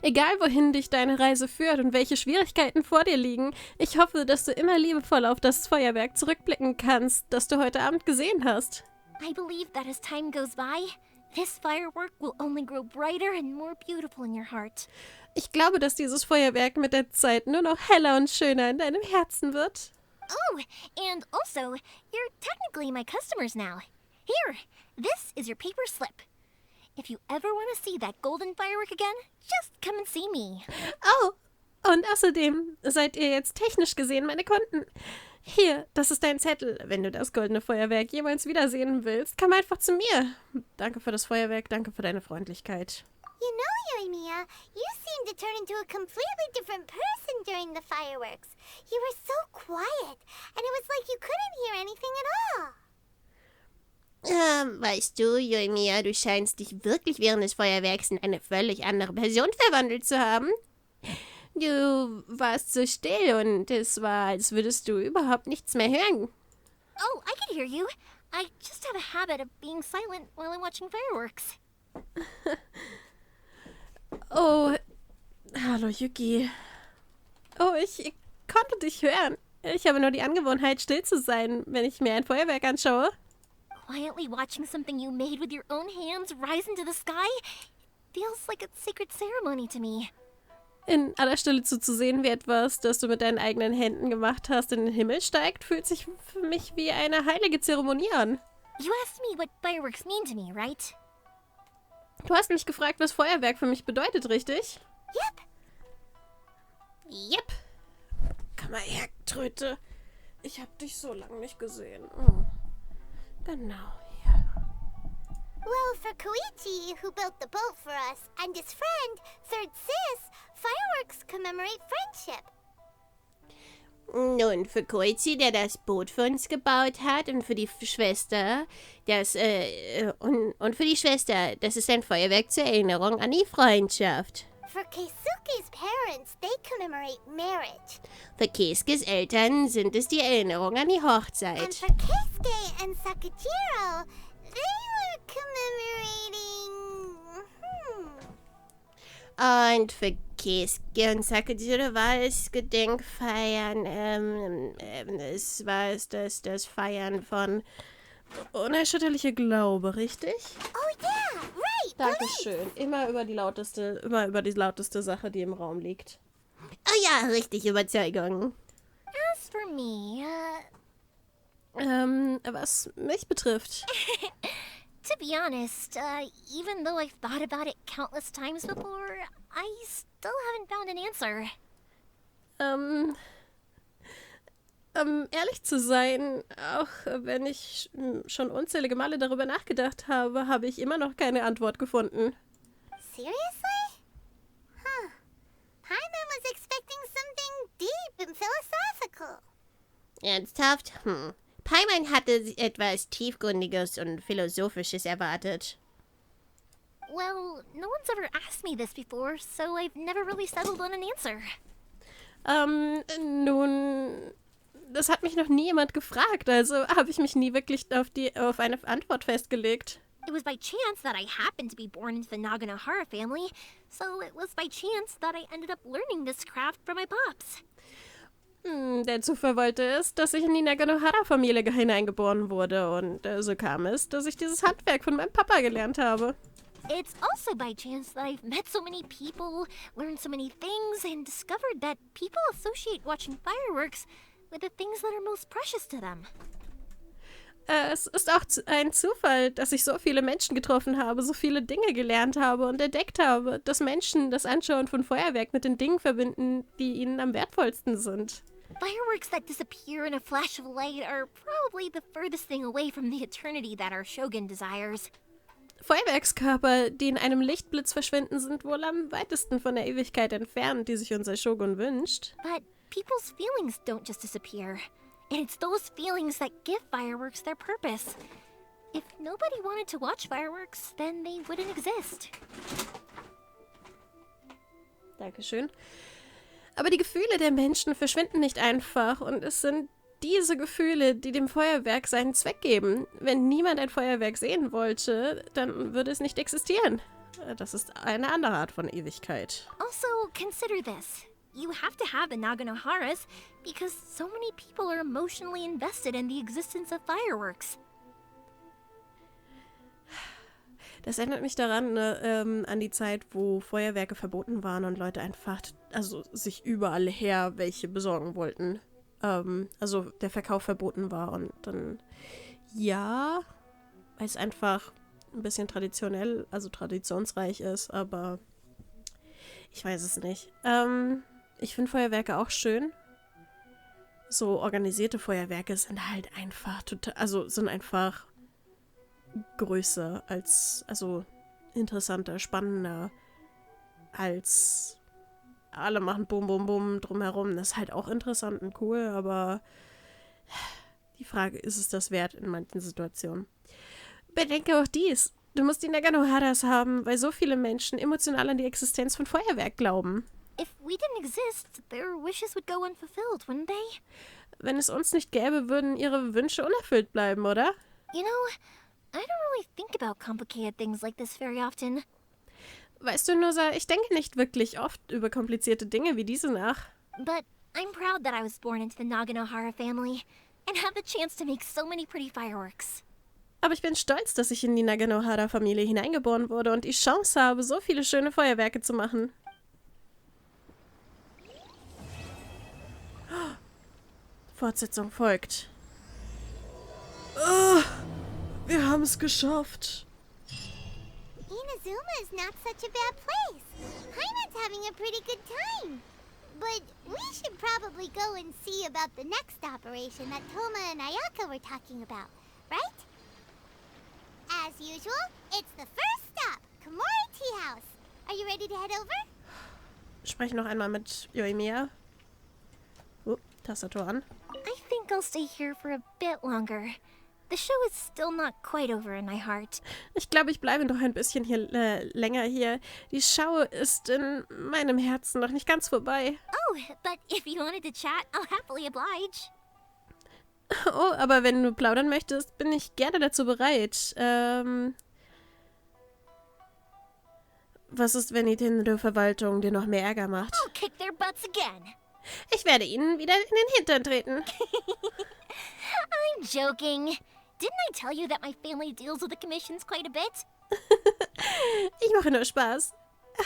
Egal, wohin dich deine Reise führt und welche Schwierigkeiten vor dir liegen, ich hoffe, dass du immer liebevoll auf das Feuerwerk zurückblicken kannst, das du heute Abend gesehen hast. I believe that as time goes by, this firework will only grow brighter and more beautiful in your heart. Ich glaube, dass dieses Feuerwerk mit der Zeit nur noch heller und schöner in deinem Herzen wird. Oh, and also, you're technically my customers now. Here, this is your paper slip. If you ever want to see that golden firework again, just come and see me. Oh, und außerdem seid ihr jetzt technisch gesehen meine Kunden. Hier, das ist dein Zettel. Wenn du das goldene Feuerwerk jemals wiedersehen willst, komm einfach zu mir. Danke für das Feuerwerk, danke für deine Freundlichkeit. You know, Yoimiya, you seemed to turn into a completely different person during the fireworks. You were so quiet, and it was like you couldn't hear anything at all. Weißt du, Yoimiya, du scheinst dich wirklich während des Feuerwerks in eine völlig andere Person verwandelt zu haben. Du warst so still und es war, als würdest du überhaupt nichts mehr hören. Oh, I can hear you. I just have a habit of being silent while I'm watching fireworks. Oh, hallo Yuki. Oh, ich konnte dich hören. Ich habe nur die Angewohnheit, still zu sein, wenn ich mir ein Feuerwerk anschaue. Quietly watching something you made with your own hands rise into the sky feels like a sacred ceremony to me. In aller Stille zuzusehen, wie etwas, das du mit deinen eigenen Händen gemacht hast, in den Himmel steigt, fühlt sich für mich wie eine heilige Zeremonie an. You asked me what fireworks mean to me, right? Du hast mich gefragt, was Feuerwerk für mich bedeutet, richtig? Yep. Komm mal her, Tröte. Ich hab dich so lange nicht gesehen. Oh. Genau, hier. Well, for Koichi, who built the boat for us, and his friend, Third Sis, fireworks commemorate friendship. Nun, für Koichi, der das Boot für uns gebaut hat, und für die Schwester, und für die Schwester, das ist ein Feuerwerk zur Erinnerung an die Freundschaft. For Keisuke's parents, they commemorate marriage. Für Keisukes Eltern sind es die Erinnerung an die And Hochzeit. for Keisuke and Sakujiro, they were commemorating... Und für Keisuke und Sakujiro war es Gedenkfeiern, es war das Feiern von Unerschütterlicher Glaube, richtig? Oh yeah, right! Dankeschön. Immer über die lauteste Sache, die im Raum liegt. Oh ja, richtig, Überzeugung. As for me, Was mich betrifft. to be honest, even though I've thought about it countless times before, I still haven't found an answer. Ehrlich zu sein, auch wenn ich schon unzählige Male darüber nachgedacht habe, habe ich immer noch keine Antwort gefunden. Seriously? Huh. Paimon was expecting something deep and philosophical. Ernsthaft? Paimon hatte etwas Tiefgründiges und Philosophisches erwartet. Well, no one's ever asked me this before, so I've never really settled on an answer. Nun, das hat mich noch nie jemand gefragt, also habe ich mich nie wirklich auf eine Antwort festgelegt. It was by chance that I happened to be born into the Naganohara family, so it was by chance that I ended up learning this craft from my pops. Der Zufall wollte es, dass ich in die Naganohara-Familie hineingeboren wurde und so kam es, dass ich dieses Handwerk von meinem Papa gelernt habe. It's also by chance that I've met so many people, learned so many things, and discovered that people associate watching fireworks with the things that are most precious to them. Es ist auch ein Zufall, dass ich so viele Menschen getroffen habe, so viele Dinge gelernt habe und entdeckt habe, dass Menschen das Anschauen von Feuerwerk mit den Dingen verbinden, die ihnen am wertvollsten sind. Fireworks that disappear in a flash of light are probably the furthest thing away from the eternity that our Shogun desires. Feuerwerkskörper, die in einem Lichtblitz verschwinden, sind wohl am weitesten von der Ewigkeit entfernt, die sich unser Shogun wünscht. But people's feelings don't just disappear. And it's those feelings that give fireworks their purpose. If nobody wanted to watch fireworks, then they wouldn't exist. Dankeschön. Aber die Gefühle der Menschen verschwinden nicht einfach und es sind diese Gefühle, die dem Feuerwerk seinen Zweck geben. Wenn niemand ein Feuerwerk sehen wollte, dann würde es nicht existieren. Das ist eine andere Art von Ewigkeit. Also, consider this. You have to have the Naganoharas because so many people are emotionally invested in the existence of fireworks. Das erinnert mich daran, an die Zeit, wo Feuerwerke verboten waren und Leute einfach, sich überall her welche besorgen wollten. Also der Verkauf verboten war und dann, ja, weil es einfach ein bisschen traditionsreich ist, aber ich weiß es nicht. Ich finde Feuerwerke auch schön. So organisierte Feuerwerke sind halt einfach sind einfach größer interessanter, spannender als alle machen Bum Bum Bum drumherum. Das ist halt auch interessant und cool, aber die Frage, ist es das wert in manchen Situationen? Bedenke auch dies. Du musst die Naganoharas haben, weil so viele Menschen emotional an die Existenz von Feuerwerk glauben. If we didn't exist, their wishes would go unfulfilled, wouldn't they? Wenn es uns nicht gäbe, würden ihre Wünsche unerfüllt bleiben, oder? You know, I don't really think about complicated things like this very often. Weißt du, Noza, ich denke nicht wirklich oft über komplizierte Dinge wie diese nach. But I'm proud that I was born into the Naganohara family and have the chance to make so many pretty fireworks. Aber ich bin stolz, dass ich in die Naganohara-Familie hineingeboren wurde und die Chance habe, so viele schöne Feuerwerke zu machen. Fortsetzung folgt. Oh, wir haben es geschafft. Inazuma is not such a bad place. Heiman's having a pretty good time. But we should probably go and see about the next operation that Toma and Ayaka were talking about, right? As usual, it's the first stop, Komori Tea House. Are you ready to head over? Sprech noch einmal mit Yoimiya. Tastatur an. I think I'll stay here for a bit longer. The show is still not quite over in my heart. Ich glaube, ich bleibe noch ein bisschen länger hier. Die Schau ist in meinem Herzen noch nicht ganz vorbei. Oh, but if you wanted to chat, I'll happily oblige. Oh, aber wenn du plaudern möchtest, bin ich gerne dazu bereit. Was ist, wenn die Tenryo-Verwaltung dir noch mehr Ärger macht? I'll kick their butts again. Ich werde ihnen wieder in den Hintern treten. I'm joking. Didn't I tell you that my family deals with the commissions quite a bit? Ich mache nur Spaß.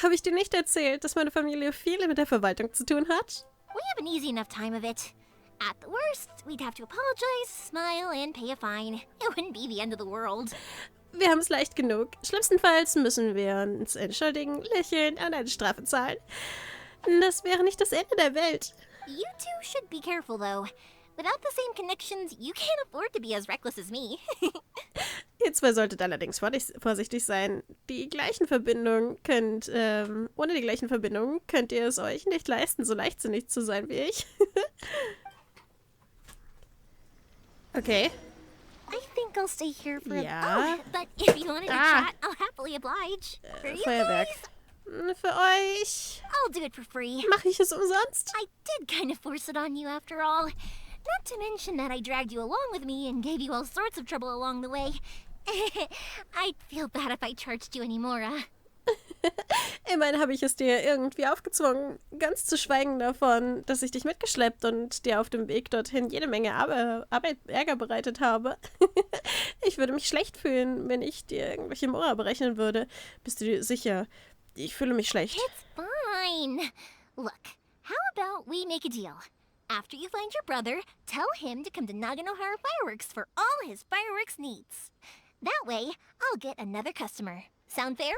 Habe ich dir nicht erzählt, dass meine Familie viel mit der Verwaltung zu tun hat? We have an easy enough time of it. At the worst, we'd have to apologize, smile, and pay a fine. It wouldn't be the end of the world. Wir haben es leicht genug. Schlimmstenfalls müssen wir uns entschuldigen, lächeln und eine Strafe zahlen. Das wäre nicht das Ende der Welt. You two should be careful, though. Without the same connections, you can't afford to be as reckless as me. Ihr zwei solltet allerdings vorsichtig sein. Ohne die gleichen Verbindungen könnt ihr es euch nicht leisten, so leichtsinnig zu sein wie ich. Okay. I think I'll stay here for Ja. Oh, but if you wanted to chat, I'll happily oblige. For you Feuerwerk. guys, Für euch I'll do it for free. mache ich es umsonst. I did kind of force it on you after all. Not to mention that I dragged you along with me and gave you all sorts of trouble along the way. I'd feel bad if I charged you any more. Immerhin habe ich es dir irgendwie aufgezwungen, ganz zu schweigen davon, dass ich dich mitgeschleppt und dir auf dem Weg dorthin jede Menge Ärger bereitet habe. Ich ich würde mich schlecht fühlen, wenn ich dir irgendwelche Mora berechnen würde. Bist du dir sicher? Ich fühle mich schlecht. It's fine. Look, how about we make a deal? After you find your brother, tell him to come to Naganohara Fireworks for all his fireworks needs. That way, I'll get another customer. Sound fair?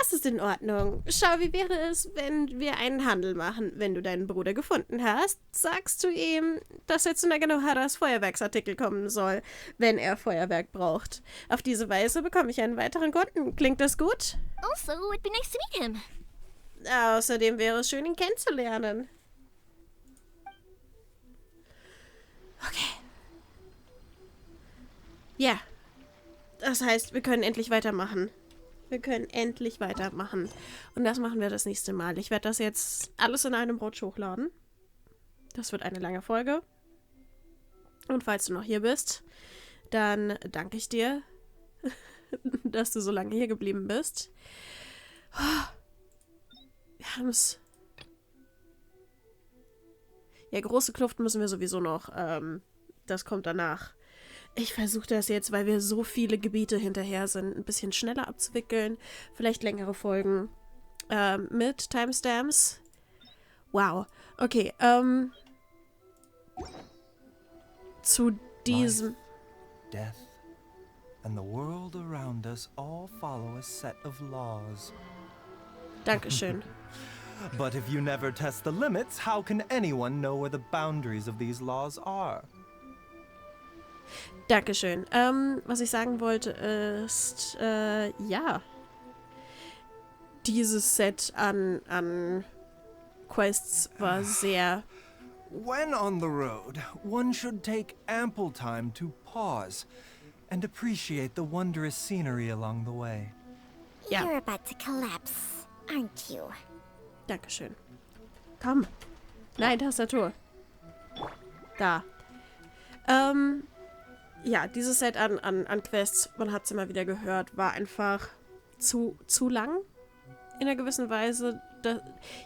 Das ist in Ordnung. Schau, wie wäre es, wenn wir einen Handel machen? Wenn du deinen Bruder gefunden hast, sagst du ihm, dass er zu Naganoharas Feuerwerksartikel kommen soll, wenn er Feuerwerk braucht. Auf diese Weise bekomme ich einen weiteren Kunden. Klingt das gut? Also, it'd be nice to meet him. Außerdem wäre es schön, ihn kennenzulernen. Okay. Ja. Das heißt, wir können endlich weitermachen. Wir können endlich weitermachen. Und das machen wir das nächste Mal. Ich werde das jetzt alles in einem Rutsch hochladen. Das wird eine lange Folge. Und falls du noch hier bist, dann danke ich dir, dass du so lange hier geblieben bist. Wir haben es. Ja, große Kluft müssen wir sowieso noch. Das kommt danach. Ich versuche das jetzt, weil wir so viele Gebiete hinterher sind, ein bisschen schneller abzuwickeln. Vielleicht längere Folgen mit Timestamps. Wow. Okay, zu diesem... Life, death, and the world around us all follow a set of laws. Dankeschön. But if you never test the limits, how can anyone know where the boundaries of these laws are? Dankeschön. Was ich sagen wollte ist, ja. Dieses Set an Quests war sehr... When on the road, one should take ample time to pause and appreciate the wondrous scenery along the way. Ja. You're about to collapse, aren't you? Dankeschön. Komm. Nein, Tastatur. Da. Ja, dieses Set an Quests, man hat es immer wieder gehört, war einfach zu lang. In einer gewissen Weise.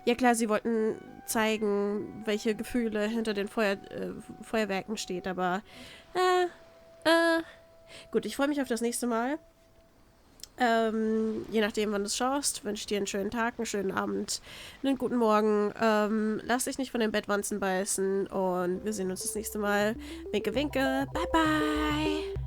Ja klar, sie wollten zeigen, welche Gefühle hinter den Feuerwerken steht, aber gut, ich freue mich auf das nächste Mal. Je nachdem, wann du es schaust, wünsche ich dir einen schönen Tag, einen schönen Abend, einen guten Morgen. Lass dich nicht von den Bettwanzen beißen und wir sehen uns das nächste Mal. Winke, winke. Bye, bye.